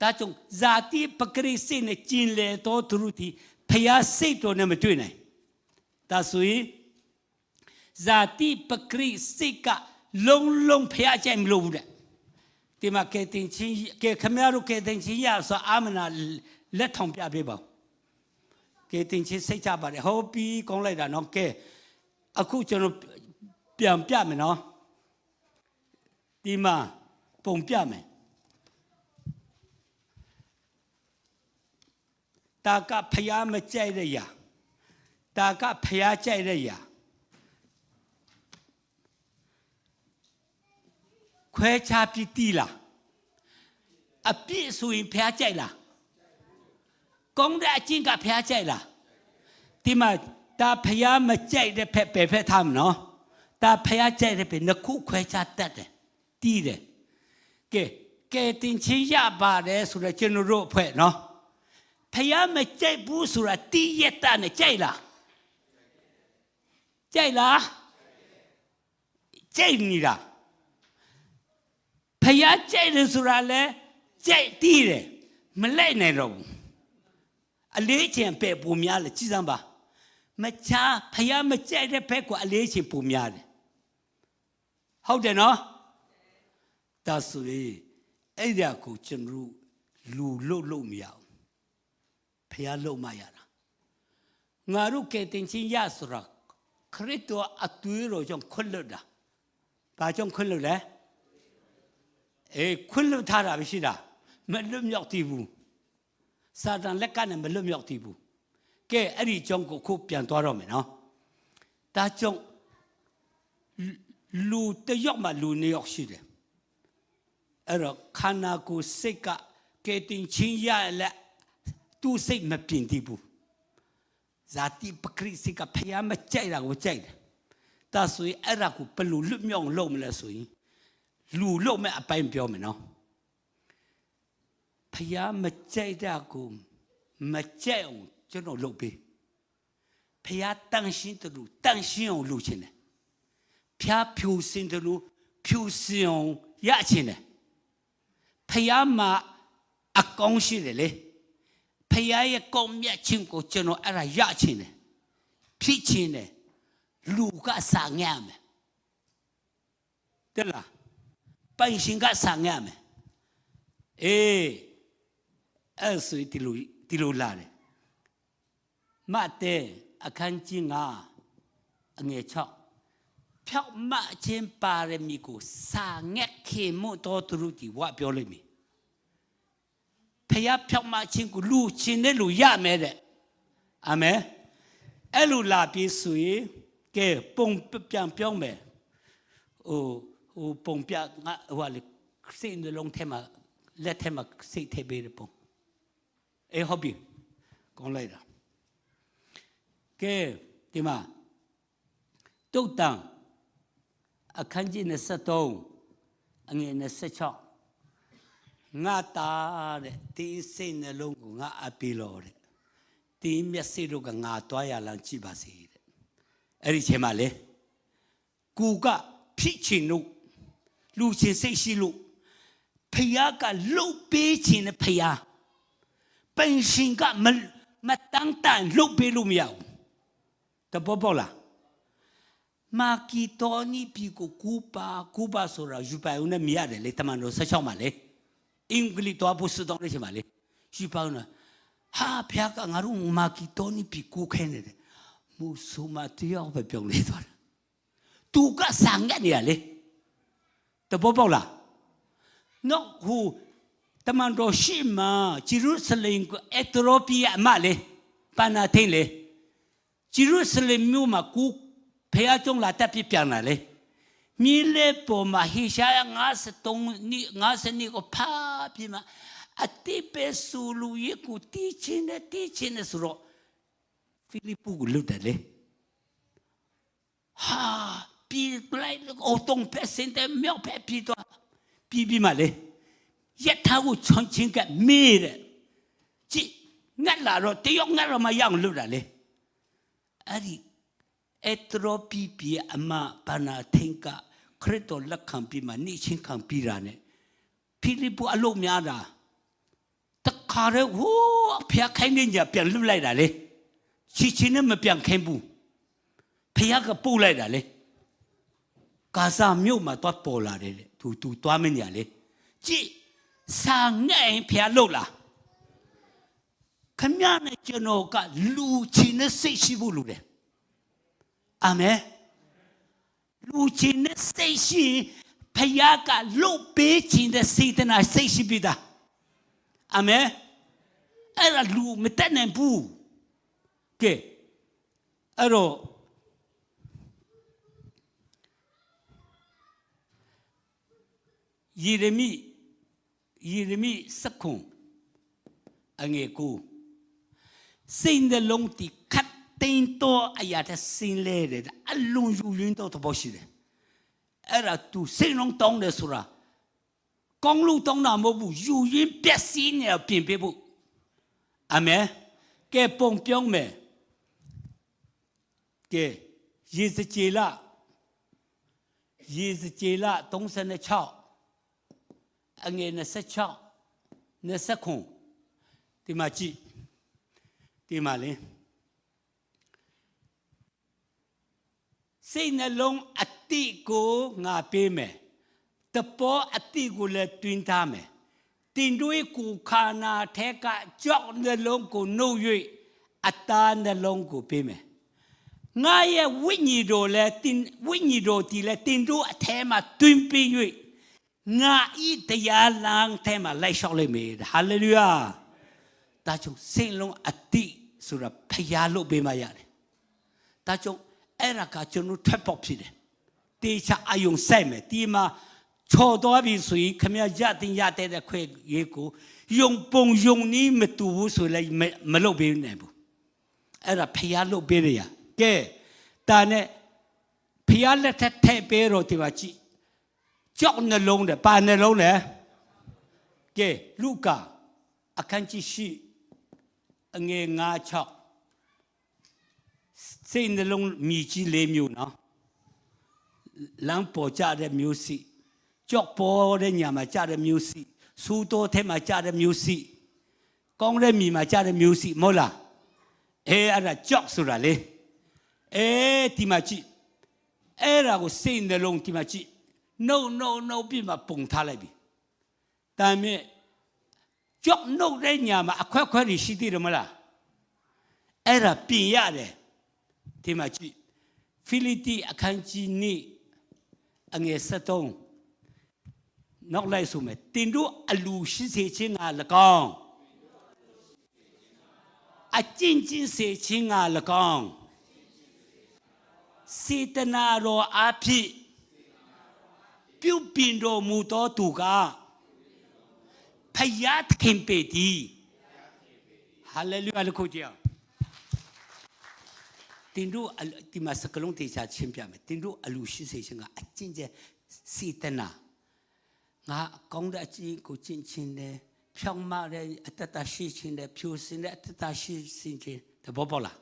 Speaker 1: ဒါကြောင့်ဇာတိပကရိစိတ်နဲ့ကျင်လေတော့သူတို့ဒီဖယားစိတ်တော်နဲ့မတွေ့နိုင်ဒါဆိုရင်ဇာတိပကရိစိတ်ကလုံးဖယားကြိုက်မလို့ဘူးတဲ့ဒီမှာကဲတင်ချင်းကဲခမရတို့ကဲတင်ချင်းရဆိုအာမနာလက်ထောင်ပြပေးပါကဲတင်ချင်းစိတ်ချပါတယ်ဟောပြီးကောင်းလိုက်တာနော်ကဲအခုကျွန်တော်ပြန်ပြမယ်နော်ဒီမှာပုံပြမယ်တာကဖျားမကြိုက်တဲ့ရာတာကဖျားကြိုက်တဲ့ရာခွဲခြားပြီးတီးလားအပြစ်ဆိုရင်ဖျားကြိုက်လားကောင်းတဲ့အကျင့်ကဖျားကြိုက်လားဒီမှာတာဖျားမကြိုက်တဲ့ဖက်ပဲဖက်ထားမနော်တာဖျားကြိုက်တဲ့ဖက်နှစ်ခုခွဲခြားတတ်တယ်တီးတယ်ကဲတင်ချင်းရပါတယ်ဆိုတော့ကျွန်တော်တို့အဖွဲ့နော်ဖျားမကြိုက်ဘူးဆိုတာတီးရတာနဲ့ကြိုက်လားကြိုက်နေတာဖျားကြိုက်တယ်ဆိုတာလဲကြိုက်တီးတယ်မလိုက်နိုင်တော့ဘူးအလေးချင်ပဲပုံများလေကြည်စမ်းပါမချာဖျားမကြိုက်တဲ့ဘက်ကအလေးချင်ပုံများတယ်ဟုတ်တယ်နော်ဒါဆိုရင်အဲ့ဒါကိုကျွန်တော်လူလို့မရဘူးဖျားလို့မရတာငါတို့ကဲတင်ချင်းရဆိုတာခရစ်တော်အသွေးတော်ကြောင့်ခွင့်လွတ်တာဘာကြောင့်ခွင့်လွတ်လဲခွင့်လွတ်ထားတာပဲရှိတာမလွတ်မြောက်သေးဘူးစာတန်လက်ကနေမလွတ်မြောက်သေးဘူးကဲအဲ့ဒီကြောင့်ကိုခုပြန်သွားတော့မယ်နော်ဒါကြောင့်လူတယောက်မှလူနှစ်ယောက်ရှိတယ်အဲ့တော့ခန္ဓာကိုယ်စိတ်ကကဲတင်ချင်းရလက်သူစိတ်မပြင်းသေးဘူးဇာတိပကရိစိတ်ကဖျားမကြိုက်တာကိုကြိုက်တယ်ဒါဆိုရင်အဲ့ဒါကိုဘယ်လိုလွတ်မြောက်လုပ်မလဲဆိုရင်လူလို့မဲ့အပိုင်းပြောမယ်နော်ဖျားမကြိုက်တာကိုမကြိုက်အောင်ကျွန်တော်လုပ်ပေးဖျားတန်ရှင်းတယ်လို့တန်ရှင်းအောင်လုပ်ချင်တယ်ဖျားဖြူစင်တယ်လို့ဖြူစင်အောင်ရချင်တယ်ဖျားမှာအကောင်းရှိတယ်လေဖျားရဲ့ကောင်းမြတ်ခြင်းကိုကျွန်တော်အဲ့ဒါရချင်တယ်ဖြစ်ချင်တယ်လူကစားငရမယ်တဲ့လားပိုင်ရှင်ကစားငရမယ် အဲ့ဆိုဒီလိုလာတယ်မတ်တဲအခန်းကြီး9အငယ်6ဖြောက်မချင်းပါရမီကိုစာငက်ခေမို့တော်သူတို့ဒီဝပြောလိုက်ပြီဖျားဖြောက်မချင်းကိုလူချင်းနဲ့လူရမယ်တဲ့အာမင်အဲ့လိုလာပြီးဆိုရင်ကဲပုံပြန်ပြောင်းမယ်ဟိုပုံပြငါဟိုလေစိတ်နှလုံးထဲမှာလက်ထဲမှာစိတ်ထဲပေးတဲ့ပုံဟုတ်ပြီကောင်းလိုက်တာကဲဒီမှာတုတ်တန်အခန်းကြီး23အငယ်26ငါတာတဲ့ဒီစိတ်နှလုံးကိုငါအပေးလို့တဲ့ဒီမျက်စိတို့ကငါတွားရလမ်းကြည့်ပါစေတဲ့အဲ့ဒီချိန်မှာလေကိုကဖြစ်ချင်လို့လူချင်းစိတ်ရှိလို့ဖယားကလှုပ်ပေးခြင်းနဲ့ဖယားပင်ရှင်ကမတန်းတန်လှုပ်ပေးလို့မရဘူးတပေါ်ပေါ်လားမာကီတိုနီပီကိုကူပါဆိုတာယူပါဦးနဲ့မြရတယ်လေတမန်တော်16မှာလေအင်္ဂလိပ်တော့ဘုစတော်နေချင်ပါလေယူပါဦးနော်ဟာဖယားကငါတို့မာကီတိုနီပီကိုခဲနေတယ်မူဆိုမတရားပဲပြောနေသွားတယ်သူကစံငတ်နေရလေတပေါ်ပေါ်လားနော်ဟိုတမန်တော်ရှိမှဂျေရုဆလင်ကိုအက်သရိုပီယာမလေပနာသိလေဂျေရုဆလင်မြို့မှာကိုဖះကျုံလာတက်ပြပြန်လာလေမြေလေပေါ်မှာဟေရှာယ53နှစ်ကိုဖာပြမှာအတိပဲဆူလူယေကိုတီချင်းနဲ့ဆိုတော့ဖိလိပ္ပုကိုလွတ်တယ်လေဟာပြီးလိုက်တော့တုံးပဲစင်တဲ့မြောက်ပဲပြီးတော့ပြီးမှလေရထားကိုချွန်ချင်းကမေးတယ်ကြည့်ငတ်လာတော့တယောက်ငတ်တော့မရအောင်လွတ်တာလေအဲ့ဒီအက်ထရိုပီပီအမဘာနာသင်္ကခရစ်တော်လက်ခံပြီးမှနေချင်းခံပြီးတာ ਨੇ ဖိလိပ္ပုအလုံးများတာတခါရဲဟိုးဖျက်ခိုင်းနေကြပြန်လွတ်လိုက်တာလေချီချင်းနဲ့မပြန်ခိုင်းဘူးဖျက်ကပို့လိုက်တာလေကာဆာမြို့မှာတော့ပေါ်လာတယ်သူသွားမနေရလေကြည့်စာငဲ့ဖျက်လို့လားခမရနဲ့ကျွန်တော်ကလူချင်းနဲ့စိတ်ရှိဖို့လိုတယ်အာမင်လူချင်းနဲ့စိတ်ရှိဖယားကလုတ်ပေးခြင်းတဲ့စေတနာစိတ်ရှိပြီးသားအာမင်အဲ့ဒါလူမတတ်နိုင်ဘူးကဲအဲ့တော့ယေရမိစကုံအငယ်ကိုစိတ်နှလုံးတီခတ်တင်တော့အရာတဲ့စင်လဲတဲ့အလုံးယူရင်းတော့သဘောရှိတယ်အဲ့ဒါသူစိတ်လုံးတောင်းတယ်ဆိုတာကောင်းလို့တောင်းတာမဟုတ်ဘူးယူရင်းပျက်စီးနေပြင်ပေးဖို့အာမင်ကဲပုံပြောင်းမယ်ကဲယေဇကျေလ36အငယ်26ဒီမှာကြည့်ဒီမှာလေစိတ်နှလုံးအတိကိုငါပေးမယ်တပေါ်အတိကိုလည်းတွင်ထားမယ်တင်တွေးကိုခါနာထဲကကြောက်နှလုံးကိုနှုတ်၍အသားနှလုံးကိုပေးမယ်ငါရဲ့ဝိညာဉ်တော်လည်းဝိညာဉ်တော်ဒီလည်းတင်တို့အထဲမှာတွင်ပြီး၍ငါဤတရားလမ်းထဲမှာလိုက်လျှောက်လိုက်မယ်ဟာလေလုယာဒါကြောင့်စိတ်လုံးအတိဆိုတာဖျားလို့ပေးမှရတယ်ဒါကြောင့်အဲ့ဒါကကျွန်တော်ထွက်ပေါက်ဖြစ်တယ်တေချာအယုံဆိုင်မယ်ဒီမှာချော်သွားပြီဆိုရင်ခမရတင်ရတဲ့ခွဲရေးကိုယုံပုံယုံနီးမတူဘူးဆိုလည်းမလုပ်ပေးနိုင်ဘူးအဲ့ဒါဖျားလို့ပေးရကဲဒါနဲ့ဖျားလက်ထက်ထဲ့ပေးတော့ဒီမှာကြည့်ကြောက်နှလုံးတယ်ပါနှလုံးတယ်ကဲလူကာအခန်းကြီးရှိအငယ်9-6စိတ်နှလုံးမြည်ကြီး၄မျိုးနော်လမ်းပေါ်ကြတဲ့မျိုးစီကြောက်ပေါ်တဲ့ညမှာကြတဲ့မျိုးစီစူတော်ထဲမှာကြတဲ့မျိုးစီကောင်းတဲ့မြေမှာကြတဲ့မျိုးစီမဟုတ်လားအဲ့ဒါကြောက်ဆိုတာလေဒီမှာကြည့်အဲ့ဒါကိုစိတ်နှလုံးဒီမှာကြည့်no ပြမှာပုံထားလိုက်ပြီဒါမဲ့ ကြောက်နှုတ်တဲ့ညာမှာအခွက်ခွက်တွေရှိသေးတယ်မလားအဲ့ဒါပြင်ရတယ်ဒီမှာကြည့်ဖိလိတိအခန်းကြီး2အငယ်73နောက်လိုက်ဆိုမယ်တင်တို့အလူရှိစေခြင်းက၎င်းအကျဉ်းချင်းစေခြင်းက၎င်းစေတနာတော်အဖြစ်ပြုပြင်တော်မူသောသူကဖယားသခင်ပေသည်ဟာလေလုယာလို့ခေါ်ကြတင်တို့ဒီမှာစကလုံးတေချာချင်းပြမယ်တင်တို့အလူရှိစေခြင်းကအကျဉ်းကျစေတနာငါကောင်းတဲ့အကျင့်ကိုကျင့်ခြင်းနဲ့ဖြောင့်မတဲ့အတ္တရှိခြင်းနဲ့ဖြိုစင်တဲ့အတ္တရှိခြင်းတဘောပေါလား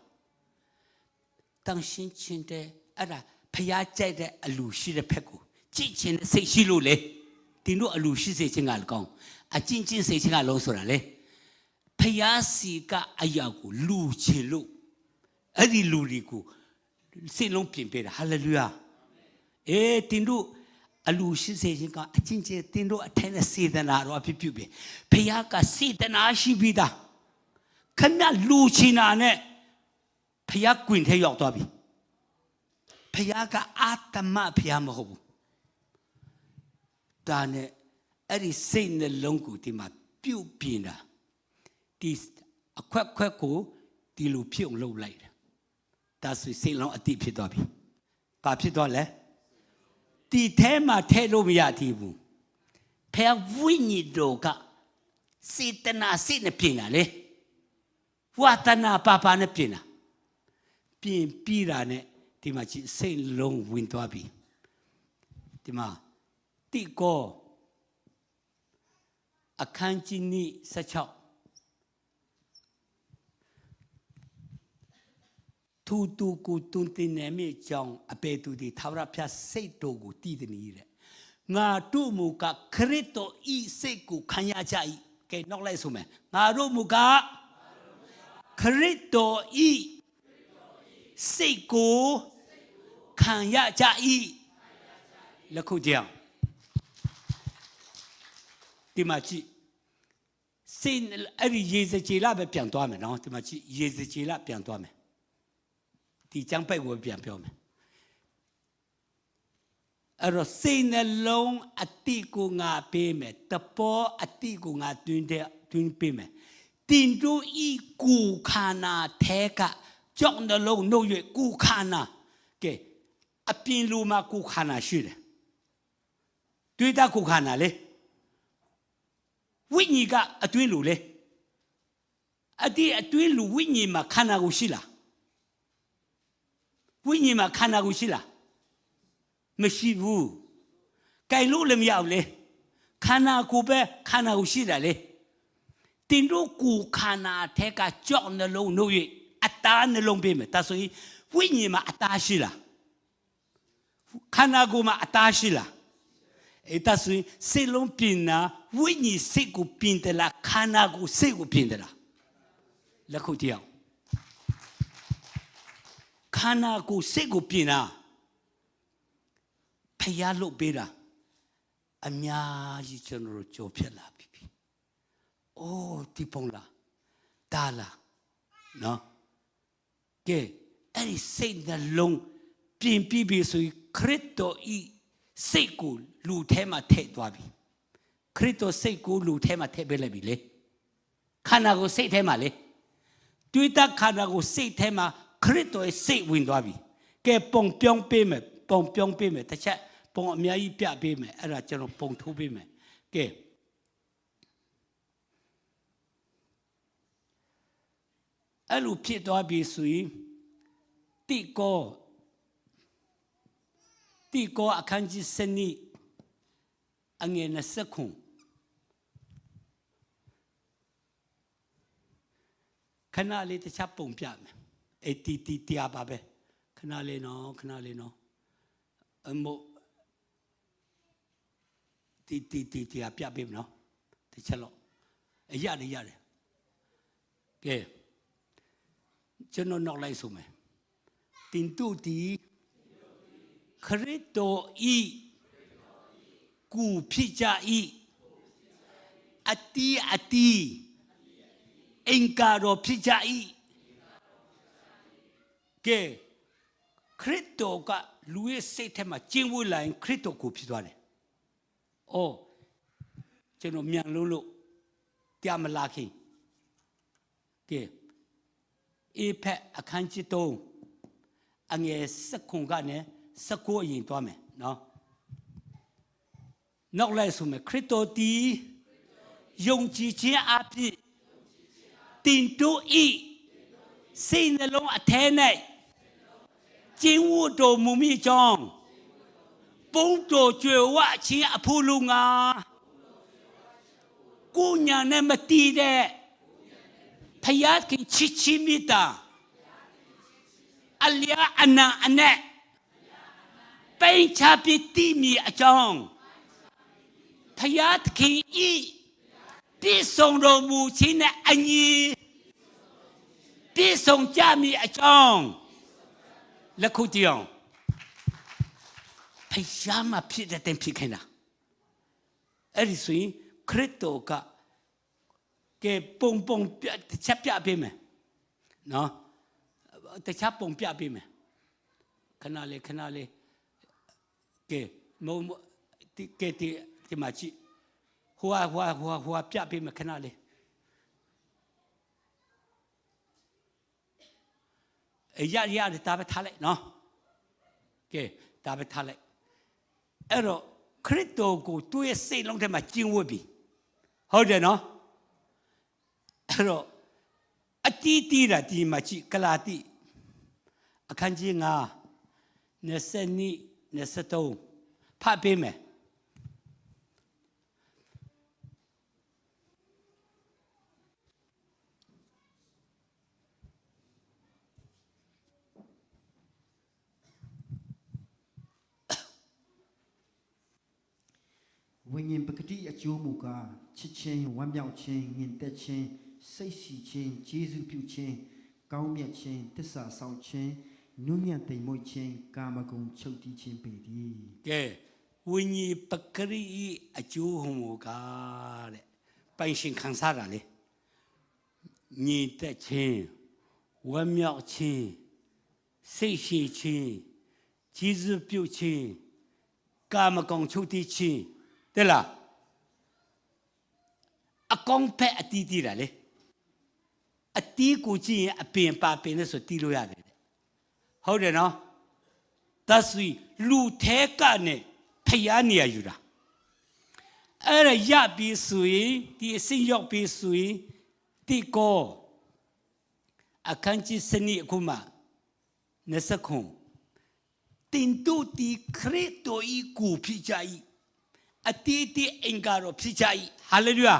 Speaker 1: တန်ရှင်းခြင်းတဲ့အဲ့ဒါဖျားကြိုက်တဲ့အလူရှိတဲ့ဖက်ကိုကြည့်ခြင်းနဲ့စိတ်ရှိလို့လေတင်တို့အလူရှိစေခြင်းကလည်းကောင်းအကျင့်ကျင့်စေခြင်းကလုံးဆိုတာလေဖျားစီကအရာကိုလူခြင်းလို့အဲ့ဒီလူတွေကိုစိတ်လုံးပြင်ပေးတာဟာလေလုယာတင်တို့အလူရှိစေခြင်းကအချင်းချင်းတင်တို့အထိုင်နဲ့စေတနာတော့အဖြစ်ပြုပြီဖခင်ကစေတနာရှိပြီးသားခဏလူချင်တာနဲ့ဖခင်ကွင်ထဲရောက်သွားပြီဖခင်ကအာတမဖခင်မဟုတ်ဘူးဒါနဲ့အဲ့ဒီစိတ်နှလုံးကိုဒီမှာပြုတ်ပြင်တာဒီအခွက်ခွက်ကိုဒီလိုဖြစ်အောင်လုပ်လိုက်တယ်ဒါဆိုစိတ်လုံးအတိဖြစ်သွားပြီဘာဖြစ်သွားလဲဒီထဲမှာထဲလို့မရသေးဘူးဖះဝိညာဉ်တော်ကစေတနာစိတ်နဲ့ပြင်တာလေဝါသနာပါနဲ့ပြင်တာပြင်ပြီးတာနဲ့ဒီမှာစိတ်လုံးဝင်သွားပြီဒီမှာတိကောအခန်းကြီး16သူတူကိုတွင်တင်နေမိကြောင်းအပေသူဒီသာဝရဖျားစိတ်တော်ကိုတည်တယ်နေတဲ့ငါတို့မူကခရစ်တော်ဤစိတ်ကိုခံရကြ၏ကဲနောက်လိုက်ဆိုမယ်ငါတို့မူကခရစ်တော်ဤစိတ်ကိုခံရကြ၏လက်ခုကြောင်းဒီမှာကြည့်စိတ်အဲ့ဒီရေစကြည်လာပဲပြန်သွားမယ်နော်ဒီမှာကြည့်ရေစကြည်လာပြန်သွားမယ်ဒီကျမ်းပိုက်ကိုပြန်ပြောမယ်အဲ့တော့စိတ်နှလုံးအတိကိုငါပေးမယ်တပေါ်အတိကိုငါတွင်ပေးမယ်တင်တို့ဤကိုခန္ဓာထဲကကြောက်နှလုံးနှုတ်၍ကိုခန္ဓာကဲအပြင်လူမှာကိုခန္ဓာရှိတယ်တွေးတာကိုခန္ဓာလေဝိညာဉ်ကအတွင်းလူလေအတွင်းလူဝိညာဉ်မှာခန္ဓာကိုရှိလားဝိညာဉ်မှာခန္ဓာကိုရှိလားမရှိဘူးကြိုင်လို့လည်းမရဘူးလေခန္ဓာကိုပဲခန္ဓာကိုရှိတာလေတင်တို့ကိုခန္ဓာထဲကကြောက်နှလုံးနှုတ်၍အသားနှလုံးပေးမယ်ဒါဆိုရင်ဝိညာဉ်မှာအသားရှိလားခန္ဓာကိုယ်မှာအသားရှိလားအဲ့ဒါဆိုရင်စိတ်လုံးပြင်တာဝိညာဉ်စိတ်ကိုပြင်တယ်လားခန္ဓာကိုယ်စိတ်ကိုပြင်တယ်လားလက်ခုပ်တရားခန္ဓာကိုယ်စိတ်ကိုပြင်တာဖျားလို့ပေးတာအများကြီးကျွန်တော်တို့ကြော်ဖြတ်လာပြီ။အိုးဒီပုံလားဒါလားနော်ကဲအဲ့ဒီစိတ်နှလုံးပြင်ပြီးပြီဆိုရင်ခရစ်တော်ဤစိတ်ကိုလူထဲမှာထည့်သွားပြီခရစ်တော်စိတ်ကိုလူထဲမှာထည့်ပေးလိုက်ပြီလေခန္ဓာကိုယ်စိတ်ထဲမှာလေတွေးတာခန္ဓာကိုယ်စိတ်ထဲမှာခရစ်တော်ရဲ့စိတ်ဝင်သွားပြီကဲပုံပြောင်းပေးမယ်တစ်ချက်ပုံအများကြီးပြပေးမယ်အဲ့ဒါကျွန်တော်ပုံထိုးပေးမယ်ကဲအဲ့လိုဖြစ်သွားပြီဆိုရင်တိကောအခန်းကြီးစနစ်အငယ်20ခုခဏလေးတစ်ချက်ပုံပြမယ်အဲ့တီတရားပါပဲခဏလေးနော်အမို့တီတရားပြပေးမနော်တစ်ချက်လို့ရတယ်ကဲကျွန်တော်နောက်လိုက်ဆိုမယ်တင်တူတီခရစ်တော်ဤကူဖြစ်ကြ၏ အတီးအင်္ဂါတော်ဖြစ်ကြ၏ကဲခရစ်တော်ကလူရဲ့စိတ်ထဲမှာကျင့်ဝတ်လာရင်ခရစ်တော်ကိုဖြစ်သွားတယ်။အော်ကျွန်တော်မြန်လို့တရားမလာခင်ကဲအေဖက်အခန်းကြီး3အငယ်7ကနေ19အရင်သွားမယ်နော်။နောက်လိုက်ဆိုမယ်ခရစ်တော်ဒီယုံကြည်ခြင်းအဖြစ်တင်တို့ဤစိတ်နှလုံးအထဲ၌ကျင့်ဝတ်တော်မူမိကြောင်းပုံတော်ကြွယ်ဝခြင်းအဖို့လူငါကိုညာနဲ့မတည်တဲ့ဖယားခင်ချစ်ချင်းမြတ်တာအလျာအနံအနဲ့ပိန်ချပစ်တိမီအကြောင်းဖယားခင်ဤပြည့်စုံတော်မူခြင်းနဲ့အညီပြည့်စုံကြမည်အကြောင်းလက်ခုတီအောင်ဖယားမှာဖြစ်တဲ့တင်ဖြစ်ခိုင်းတာအဲ့ဒီဆိုရင်ခရစ်တော်ကကဲပုံချက်ပြပေးမယ်နော်တခြားပုံပြပေးမယ်ခဏလေးကဲမုံကဲဒီမှာကြည့်ဟိုပြပေးမယ်ခဏလေးရတယ်ဒါပဲထားလိုက်နော်ကဲဒါပဲထားလိုက်အဲ့တော့ခရစ်တော်ကိုသူ့ရဲ့စိတ်လုံးထဲမှာကျင့်ဝတ်ပြီဟုတ်တယ်နော်အဲ့တော့အတီးတီးတာဒီမှာကြည့်ကလာတိအခန်းကြီး9 23ဖတ်ပေးမယ်
Speaker 2: ဝိညာဉ်ပကတိအကျိုးမူကားချစ်ချင်းဝမ်းမြောက်ခြင်းညင်သက်ခြင်းစိတ်ရှိခြင်းကျေးဇူးပြုခြင်းကောင်းမြတ်ခြင်းတစ္ဆာဆောင်ခြင်းနုညံ့သိမ်မွေ့ခြင်းကာမဂုဏ်ချုပ်တီးခြင်းပေသည်
Speaker 1: ကဲဝိညာဉ်ပကတိအကျိုးမူကားတဲ့ပိုင်ရှင်ခံစားတာလေညင်သက်ခြင်းဝမ်းမြောက်ခြင်းစိတ်ရှိခြင်းကျေးဇူးပြုခြင်းကာမဂုဏ်ချုပ်တီးခြင်းတဲ့လားအကောင်ဖက်အတီးတီးတာလေအတီးကိုကြည့်ရင်အပင်ပါပင်နဲ့ဆိုတီးလို့ရတယ်ဟုတ်တယ်နော်ဒါဆိုလူထဲကနေဖျားနေရယူတာအဲ့ဒါရပြီးဆိုရင်ဒီအစင်ရောက်ပြီးဆိုရင်ဒီကောအခန်းကြီးစနစ်အခုမှ29တင်တို့ဒီခရစ်တော်ဤကိုဖြစ်ကြ၏အတီးတီးအင်္ဂါတော်ဖြစ်ကြ၏ဟာလေလုယာ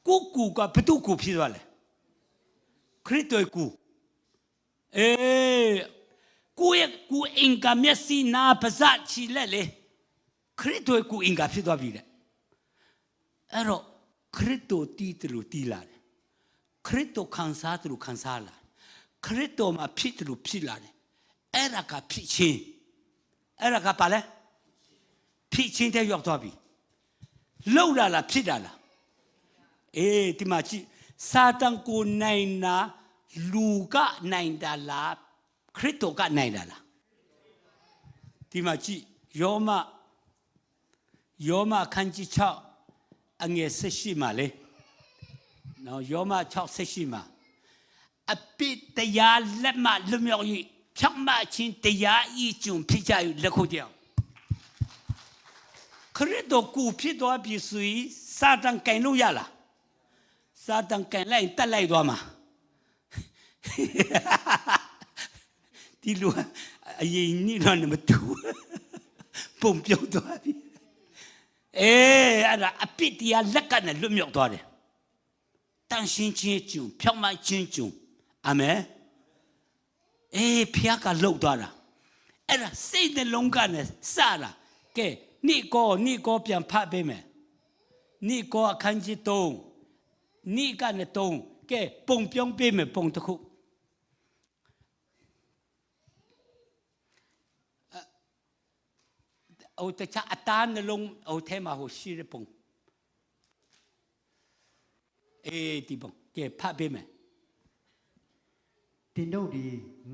Speaker 1: ကိုကဘသူကိုဖြစ်သွားလဲခရစ်တော်ကိုကိုအင်္ဂါမျက်စိနာပါးစပ်ချီလက်လေခရစ်တော်ကိုအင်္ဂါဖြစ်သွားပြီတဲ့အဲ့တော့ခရစ်တော်တည်တယ်လို့တည်လာတယ်ခရစ်တော်ခံစားတယ်လို့ခံစားလာခရစ်တော်မှာဖြစ်တယ်လို့ဖြစ်လာတယ်အဲ့ဒါကဖြစ်ခြင်းအဲ့ဒါကပါလဲဖြစ်ခြင်းတဲ့ရောက်သွားပြီလှုပ်လာလားဖြစ်တာလားဒီမှာကြည့်စာတန်ကိုနိုင်တာလူကနိုင်တာလားခရစ်တော်ကနိုင်တာလားဒီမှာကြည့်ယောမအခန်းကြီး6အငယ်18မှာလေနော်ယောမ6:18မှာအပိတရားလက်မလွမြောက်၍ဖြောင့်မခြင်းတရားဤကျုံဖြစ်ကြ၍လက်ခုပ်ကြောင်ခရစ်တော်ကိုဖြစ်သွားပြီဆိုရင်စာတန်ကင်လို့ရလားစာတန်ကင်လိုက်တက်လိုက်သွားမှာဒီလိုအရင်နေ့တော့မတူပုံပြုတ်သွားပြီအဲ့ဒါအပိတရားလက်ကနေလွတ်မြောက်သွားတယ်တန်ရှင်းခြင်းကျုံဖြောင့်မခြင်းကျုံအာမင်ဖျားကလှုပ်သွားတာအဲ့ဒါစိတ်နှလုံးကနေစတာကဲနိကောပြန်ဖတ်ပေးမယ်နိကောအခန်းကြီး3နိကနေ3ကဲပုံပြောင်းပေးမယ်ပုံတစ်ခုတခြားအတန်းနှလုံးထဲမှာရှိတဲ့ပုံ ဒီပုံကဲဖတ်ပေးမယ်
Speaker 2: တင်တို့ဒီ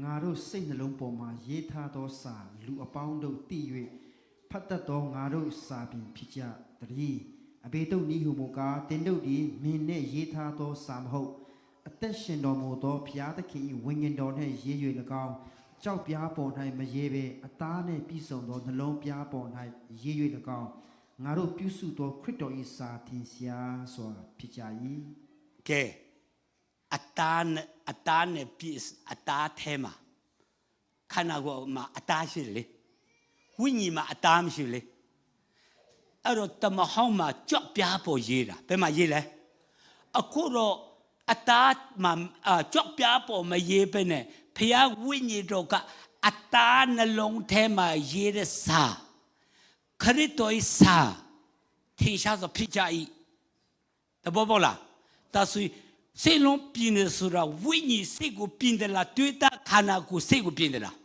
Speaker 2: ငါတို့စိတ်နှလုံးပေါ်မှာရေးထားသောစာလူအပေါင်းတို့သိ၍ဖတ်တတ်သောငါတို့စာပြင်ဖြစ်ကြတည်းအဘေတုတ်နီးဟုမူကားတင်တို့ဒီမင်းနဲ့ရေးထားသောစာမဟုတ်အသက်ရှင်တော်မူသောဘုရားသခင်၏ဝိညာဉ်တော်နှင့်ရေး၍၎င်းကြောက်ပြားပေါ်၌မရေးဘဲအသားနှင့်ပြည့်စုံသောနှလုံးပြားပေါ်၌ရေး၍၎င်းငါတို့ပြုစုသောခရစ်တော်၏စာထင်ရှားစွာဖြစ်ကြ၏
Speaker 1: ကဲအသားနဲ့ပြည့်အသားထဲမှာခန္ဓာကိုယ်မှာအသားရှိလေဝိညာဉ်မှာအသားမရှိလေအဲ့တော့တမဟောင်းမှာကြောက်ပြားပေါ်ရေးတာဘယ်မှာရေးလဲအခုတော့အသားမှာကြောက်ပြားပေါ်မရေးပဲနဲ့ဖျားဝိညာဉ်တော်ကအသားနှလုံးထဲမှာရေးတဲ့စာခရစ်တော်၏စာထင်ရှားစွာဖြစ်ကြ၏တဘောပေါက်လားဒါဆိုစိတ်လုံးပြင်းနေဆိုတာဝိညာဉ်စိတ်ကိုပြင်းတယ်လားတွေးတာခန္ဓာကိုယ်စိတ်ကိုပြင်းတယ်လား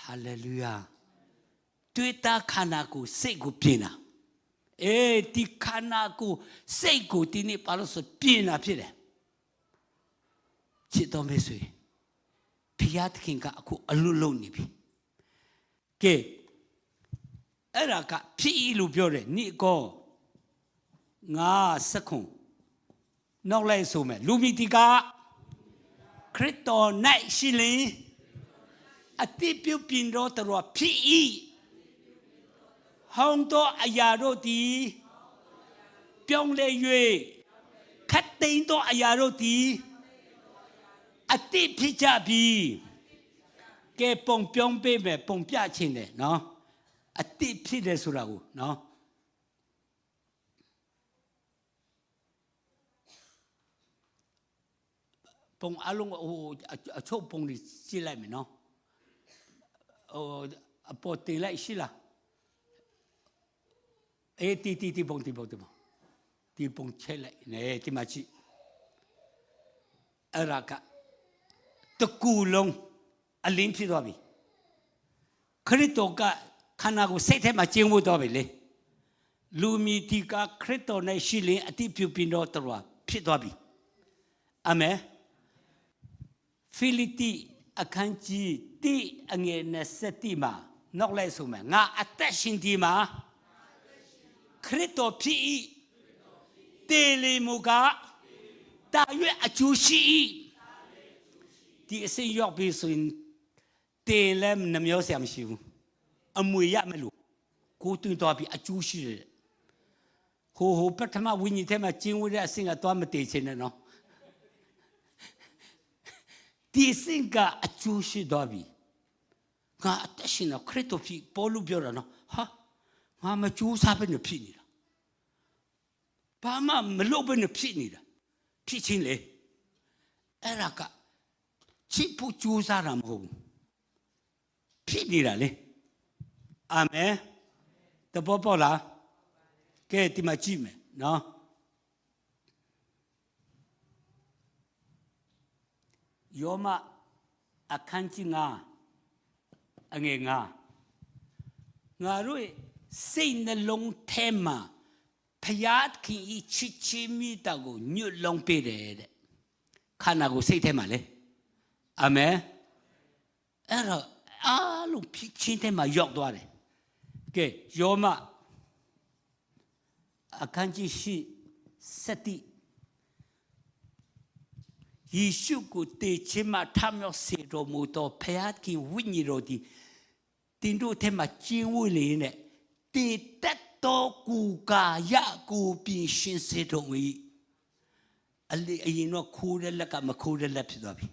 Speaker 1: ဟာလေလုယာတွေးတာခန္ဓာကိုယ်စိတ်ကိုပြင်းတာဒီခန္ဓာကိုယ်စိတ်ကိုဒီနေ့ဘာလို့ဆိုပြင်းတာဖြစ်တယ်ချစ်တော်မေဆွေဖျားသခင်ကအခုအလွတ်လုံးနေပြီကဲအဲ့ဒါကဖြစ်လို့ပြောတယ်နိကောငါစက္ခုံနောက်လိုက်ဆိုမယ်လူမီတီကခရစ်တော်၌ရှိလင်အတိပြုပြင်တော်တော်ဖြစ်၏ဟောင်းသောအရာတို့သည်ပြောင်းလဲ၍ခတ်သိမ်းသောအရာတို့သည်အတိဖြစ်ကြပြီကဲပုံပြောင်းပေးမယ်ပုံပြခြင်းတယ်နော်အတိဖြစ်တယ်ဆိုတာကိုနော်ပုံအလုံးအချုပ်ပုံလေးကြည့်လိုက်မယ်နော်အပေါ်တင်လိုက်ရှိလားတီပုံချက်လိုက်နေဒီမှာကြည့်အဲ့ဒါကတကူလုံးအလင်းဖြစ်သွားပြီခရစ်တော်ကခန္ဓာကိုယ်စိတ်ထဲမှာကျင်းဝတ်သွားပြီလေလူမီတီကခရစ်တော်နဲ့ရှိလင်အတိပြုပြင်တော်တော်ဖြစ်သွားပြီအာမင်ဖိလိတိအခန်းကြီးတိအငယ်20မှာနောက်လိုက်ဆိုမယ်ငါအသက်ရှင်ဒီမှာခရစ်တော်ဖြစ်၏တေလီမူကတာရွေအကျိုးရှိ၏ဒီအစိရောက်ပြီးဆိုရင်တေလည်းနှမျောဆရာမရှိဘူးအမွေရမလို့ကိုတွင်သွားပြီးအကျိုးရှိတယ်ဟိုပထမဝိညာဉ်ထဲမှာကျင်းဝတဲ့အစင်ကသွားမတည်ချင်နဲ့နော်ဒီစင်ကအကျိုးရှိသွားပြီငါအသက်ရှင်တော့ခရစ်တော်ဖြစ်ပေါ်လို့ပြောတာနော်ဟာငါမကြိုးစားဘဲနဲ့ဖြစ်နေတာဘာမှမလုပ်ဘဲနဲ့ဖြစ်နေတာဖြစ်ချင်းလေအဲ့ဒါကချစ်ဖို့ကြိုးစားတာမဟုတ်ဘူးဖြစ်နေတာလေအာမင်တပေါ်ပေါ်လားကဲဒီမှာကြည့်မယ်နော်ယောမအခန်းကြီး9အငယ်9ငါတို့စိတ်နှလုံးထဲမှာဖျားခင်ဤချစ်ချင်းမိတာကိုညွတ်လုံးပေးတယ်တဲ့ခန္ဓာကိုယ်စိတ်ထဲမှာလေအာမင်အဲ့တော့အားလုံးဖြစ်ချင်းထဲမှာရောက်သွားတယ်ကဲယောမအခန်းကြီး7ယေရှုကိုတည်ခြင်းမှာထမြောက်စေတော်မူသောဖခင်ခင်ဝိညာဉ်တော်သည်တင်တို့ထဲမှာကျင်းဝတ်လေနဲ့တည်တတ်သောကူကာယကိုပြင်ရှင်းစေတော်မူ၏အရင်တော့ခိုးတဲ့လက်ကမခိုးတဲ့လက်ဖြစ်သွားပြီ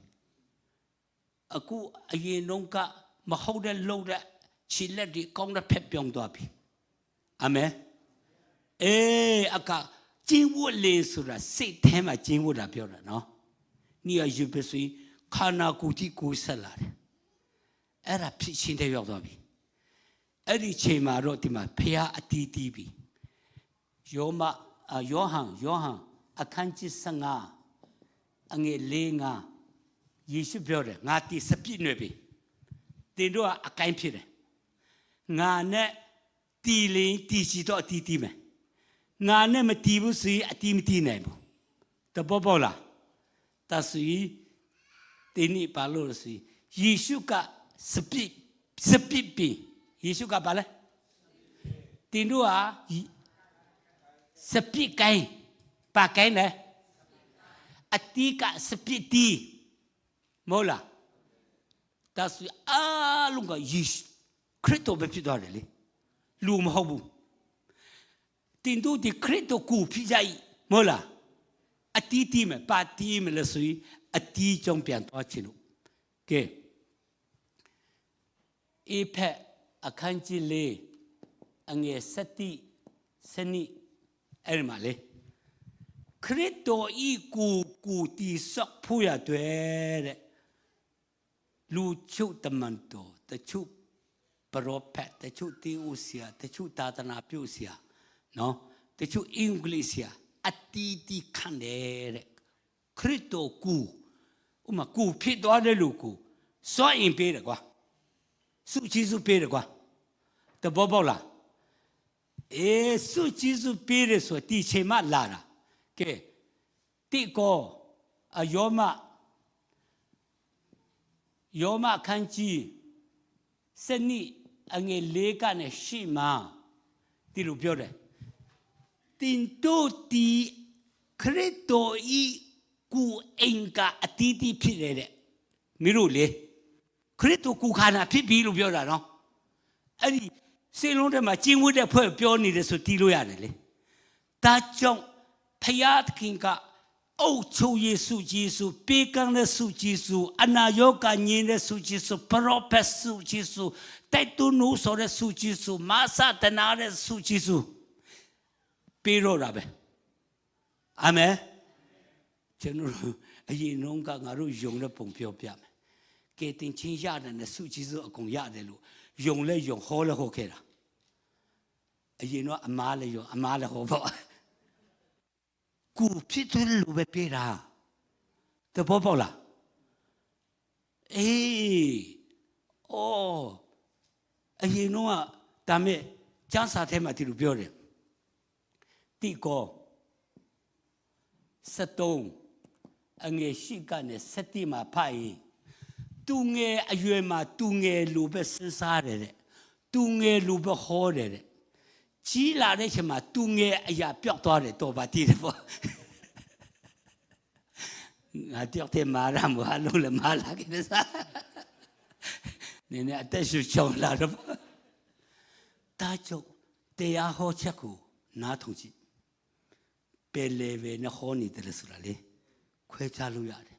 Speaker 1: အခုအရင်တော့ကမဟုတ်တဲ့လုံတဲ့ခြေလက်တွေကောင်းတဲ့ဖက်ပြောင်းသွားပြီအာမင်အခါကျင်းဝတ်လေဆိုတာစိတ်ထဲမှာကျင်းဝတ်တာပြောတာနော်你要有别说，看那估计估死了的，哎呀，脾气得要多比，哎，你起码说的嘛，培养一滴比，约翰，看见生啊，眼泪啊，耶稣表的，俺第10那边，顶多改变的，俺呢，第0、第几到第几嘛， ငါနဲ့မတီးဘူးဆိုရင်အတီးမတီးနိုင်ဘူးတဘောပေါက်လားဒါဆိုရင်ဒီနေ့ဘာလို့လဲဆိုရင်ယေရှုကစပစ်ပင်ယေရှုကဘာလဲတင်တို့ဟာစပစ်ကိုင်းပါကိုင်းလေအတီးကစပစ်တီးမို့လားဒါဆိုအားလုံးကယေရှုခရစ်တော်ပဲဖြစ်သွားတယ်လေလူမဟုတ်ဘူးတင်တို့ဒီခရစ်တော်ကိုဖြစ်ကြ၏မို့လားအတီးတီးမယ်ပါတီးမယ်လို့ဆိုရင်အတီးကြောင့်ပြန်သွားချင်လို့ကဲအေဖက်အခန်းကြီးလေးအငယ်7စနိအဲ့မှာလေခရစ်တော်ဤကိုတီဆော့ဖို့ရတဲ့လူချုပ်တမန်တော်တချို့ပရောဖက်တချို့တေအိုဆရာတချို့သာသနာပြုဆရာနော်တချို့အင်္ဂလိပ်ဆရာအတီးတီးခံတယ်တဲ့ခရစ်တော်ကိုဥမာကိုဖြစ်သွားတဲ့လူကိုစွန့်ရင်ပေးတယ်ကွာစုကျေးဇူးပေးတယ်ကွာတဘောပေါက်လားစုကျေးဇူးပေးတယ်ဆိုတီချိန်မှလာတာကဲတိကောယောမခန်းကြီးစနိအငယ်၄ကနေရှိမှဒီလိုပြောတယ်တင်တို့တီခရစ်တော်ဤကိုအင်္ဂါအတီးတီးဖြစ်တဲ့မင်းတို့လေခရစ်တော်ကိုခါနာဖြစ်ပြီလို့ပြောတာနော်အဲ့ဒီစေလုံးထဲမှာကျင်းဝတ်တဲ့ဖွဲ့ပြောနေတယ်ဆိုတီးလို့ရတယ်လေဒါကြောင့်ဖယားသခင်ကအုတ်ချိုယေစုဂျေစုပေကံတဲ့စုဂျေစုအနာယောဂညင်းတဲ့စုဂျေစုပရောဖက်စုဂျေစုတိုက်တူနိုးဆိုတဲ့စုဂျေစုမာသတနာတဲ့စုဂျေစုပေးတော့တာပဲအာမင်ကျွန်တော်အရင်တော့ကငါတို့ယုံတဲ့ပုံပြောပြမယ်ကဲတင်ချင်းရတယ်နဲ့စုဂျေစုအကုန်ရတယ်လို့ယုံလဲယုံဟောလဲဟောခဲ့တာအရင်တော့အမားလဲယုံအမားလဲဟောပေါ့ကိုဖြစ်တယ်လို့ပဲပြေးတာတဘောပေါက်လားအရင်တော့ဒါမဲ့ကျမ်းစာထဲမှာဒီလိုပြောတယ်တိကော73အငယ်ရှိကနေ7မှာဖတ်ရင်သူငယ်အရွယ်မှာသူငယ်လိုပဲစဉ်းစားတယ်တဲ့သူငယ်လိုပဲဟောတယ်တဲ့ကြီးလာတဲ့ချိန်မှာသူငယ်အရာပျောက်သွားတယ်တော်ပါတည်တယ်ပေါ့ငါတယောက်တည်းမာရမှာလို့လည်းမာလာခဲ့စားနည်းနည်းအသက်ရှူချောင်းလာတော့တာကြောင့်တရားဟောချက်ကိုနားထောင်ကြည့်ပယ်လေပဲနဲ့ဟောနေတယ်ဆိုတာလေခွဲခြားလို့ရတယ်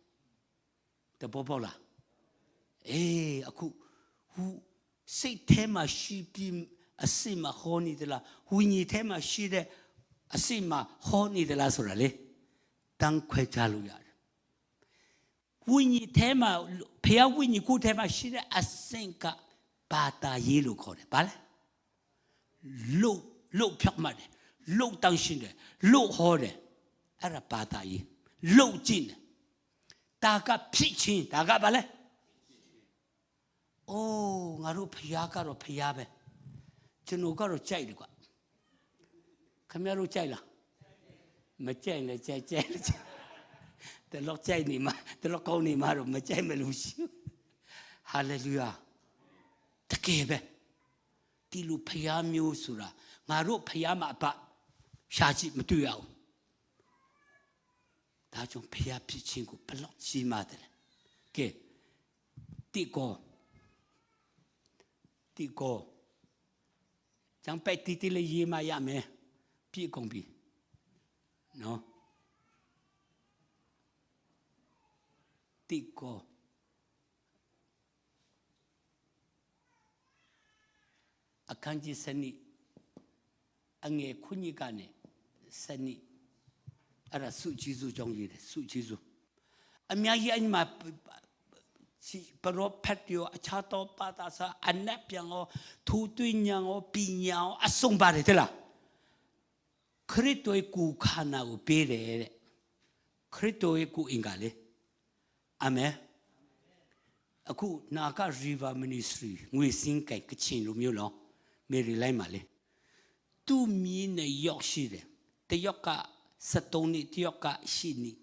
Speaker 1: တဘောပေါက်လားအခုစိတ်ထဲမှာရှိပြီးအစိမဟောနေတယ်လားဝိညာဉ်ထဲမှာရှိတဲ့အစိမဟောနေတယ်လားဆိုတာလေတန်းခွဲခြားလို့ရတယ်ဝိညာဉ်ထဲမှာဖျားဝိညာဉ်ကိုယ်ထဲမှာရှိတဲ့အစင်ကဘာသာရေးလို့ခေါ်တယ်ဗါလဲလုတ်ဖြောက်မှတ်တယ်လုတ်တန်းရှင်းတယ်လုတ်ဟောတယ်အဲ့ဒါဘာသာရေးလုတ်ကျင့်တယ်ဒါကဖြစ်ချင်းဒါကဗါလဲငါတို့ဖျားကတော့ဖျားပဲကျွန်တော်ကတော့ကြိုက်တယ်ကွာခင်ဗျားတို့ကြိုက်လားမကြိုက်လည်းကြိုက်တလောက်ကြိုက်နေမှာတလောက်ကောင်းနေမှာတော့မကြိုက်မလို့ရှိဟာလေလုယာတကယ်ပဲဒီလိုဖျားမျိုးဆိုတာငါတို့ဖျားမှာအပရှာကြည့်မတွေ့ရအောင်ဒါကြောင့်ဖျားဖြစ်ခြင်းကိုဘယ်လောက်ကြီးမားတယ်ကဲတိကောကျန်ပိုက်တီလေးရေးမရမယ်ပြည့်ကုန်ပြီနော်တိကောအခန်းကြီးစနိအငယ်ခုညကနေစနိအဲ့ဒါစုကျေးဇူးကြောင့်ရေးတယ်စုကျေးဇူးအများကြီးအမှာပရောဖက်ယောအခြားသောဘာသာစာအနက်ပြန်ကိုထူသွင်းညာကိုပညာကိုအဆုံးပါတယ်တဲ့လားခရစ်တော်ကိုခန္ဓာကိုပေးတယ်တဲ့ခရစ်တော်ကိုအင်္ဂါလေအာမင်အခုနာက River Ministry ငွေစင်းကကချင်လိုမျိုးလောမေရီလိုက်မှာလေသူမြင်းနဲ့ရောက်ရှိတယ် တယောက်က73နှစ်တယောက်က8နှစ်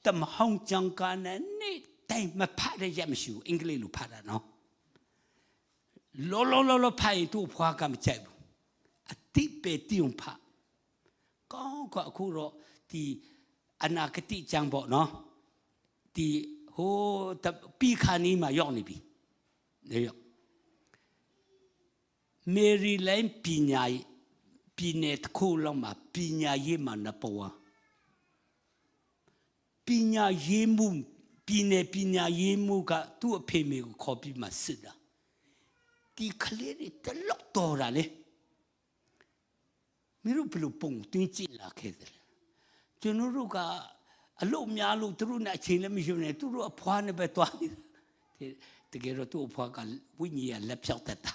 Speaker 1: တမဟောင်းကြံကနဲ့နေ့တိုင်းမဖတ်ရရမရှိဘူးအင်္ဂလိပ်လိုဖတ်တာနော်လောဖတ်ရင်သူ့ဖွားကမကြိုက်ဘူးအတိပဲတိုံဖတ်ကောင်းကအခုတော့ဒီအနာဂတိကြံပေါ့နော်ဒီဟိုပြီးခါနီးမှာရောက်နေပြီနေရောက်မေရီလိုင်းပညာပြည်နယ်တစ်ခုလုံးမှာပညာရေးမှာနံပါတ်1ပညာရေးမှုပြည်နယ်ပညာရေးမှုကသူ့အဖေမေကိုခေါ်ပြီးမှစစ်တာဒီကလေးတွေတလောက်တော်တာလေမင်းတို့ဘယ်လိုပုံတွင်းကြည့်လာခဲ့တယ်ကျွန်တော်တို့ကအလို့များလို့သူတို့နဲ့အချိန်လည်းမရှိနေသူတို့အဖွားနဲ့ပဲတွားနေတာတကယ်တော့သူ့အဖွားကဝိညာဉ်လက်ဖြောက်တတ်တာ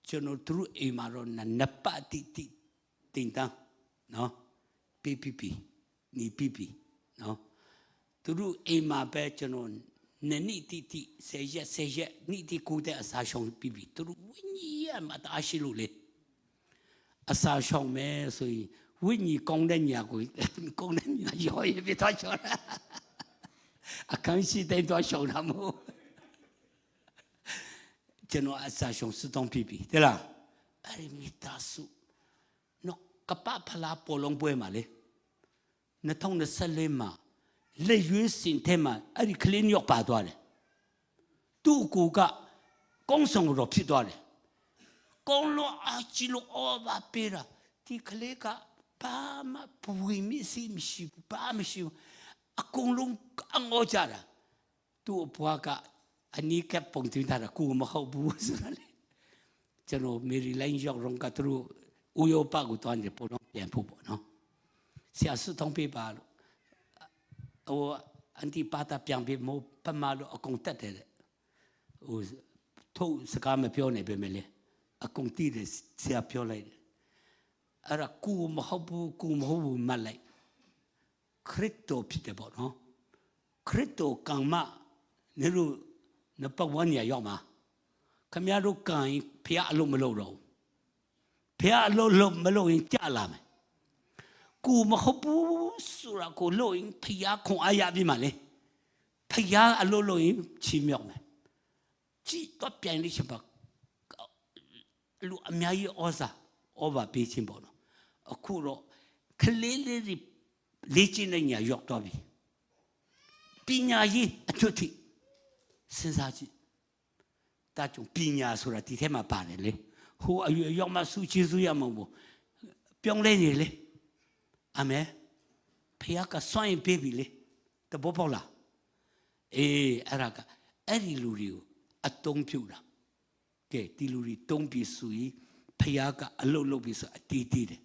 Speaker 1: ကျွန်တော်တို့အိမ်မှာတော့နပတိတင်တန်းနော် PPP နီ PP နော်သူတို့အိမ်မှာပဲကျွန်တော်နိတိ10ရက်နိတိကိုတဲ့အစာရှောင်ပြီးသူတို့ဝိညာဉ်မှာတအားရှိလို့လေအစာရှောင်မယ်ဆိုရင်ဝိညာဉ်ကောင်းတဲ့ညာကိုကောင်းတဲ့ညာရောရပြသွားချောတာအခန်းရှိတဲ့သွားရှောင်တာမို့ကျွန်တော်အစာရှောင်စတောင်းပြီးတဲ့လားအဲ့ဒီမိသားစုနော်ကပဖလားပေါ်လုံးပွဲမှာလေ2024မှာလက်ရွေးစင်ထဲမှာအဲ့ဒီကလေးညော့ပါသွားတယ်သူ့ကိုကကောင်းဆောင်တော့ဖြစ်သွားတယ်ကောင်းလို့အချီလို့အော်ပါပေးတာဒီကလေးကဘာမှပွေမရှိဘူးဘာမရှိဘူးအကုန်လုံးအငေါ်ကြတာသူ့ဘွားကအနီးကပုံတင်တာကိုမဟုတ်ဘူးဆိုတာလေကျွန်တော်မေရီလိုင်းရောက်တော့ကသူတို့ဦးရောပါကိုတွန်းတယ်ပုံတော့ပြန်ဖို့ပေါ့နော်ဆရာစုတောင်းပေးပါလို့ဟိုအန်တီပါတာပြန်ပြီးမို့ပမာလို့အကုန်တက်တယ်ဟိုထိုးစကားမပြောနေပဲမလဲအကုန်တည်တယ်ဆရာပြောလိုက်တယ်အဲ့ဒါကိုမဟုတ်ဘူးမလိုက်ခရစ်တော်ဖြစ်တယ်ပေါ့နော်ခရစ်တော်ကံမနေလို့နပဝန်းရရောက်မှာခမရတို့ကံဖះအလုံးမလို့တော့ဖះအလုံးမလို့ရင်ကြလာမယ်ကိုမဟုတ်ဘူးဆိုတာကိုလို့ရင်ဖះခွန်အားရပြီမှာလေဖះအလုံးလို့ရင်ချီမြောက်မယ်ကြည့်တော့ပြန်လိချက်ပါလူအများကြီးဩဘာပေးခြင်းပေါ့နော်အခုတော့ကလေးလေးတွေလေ့ကျင့်တဲ့ညာရောက်တော့ပြီပညာရေးအထွတ်ထိစဉ်းစားကြည့်ဒါကြောင့်ပညာဆိုတာဒီထဲမှာပါတယ်လေဟိုအရွယ်ရောက်မှစုချစုရမှာပေါ့ပြောင်းလဲနေလေအာမင်ဖခင်ကစွန့်ရင်ပေးပြီလေတဘောပေါက်လားအေးအဲ့ဒါကအဲ့ဒီလူတွေကိုအတုံးပြုတာကဲဒီလူတွေတုံးပြီးဆိုရင်ဖခင်ကအလုတ်လုပ်ပြီးဆိုအတီးတီးတယ်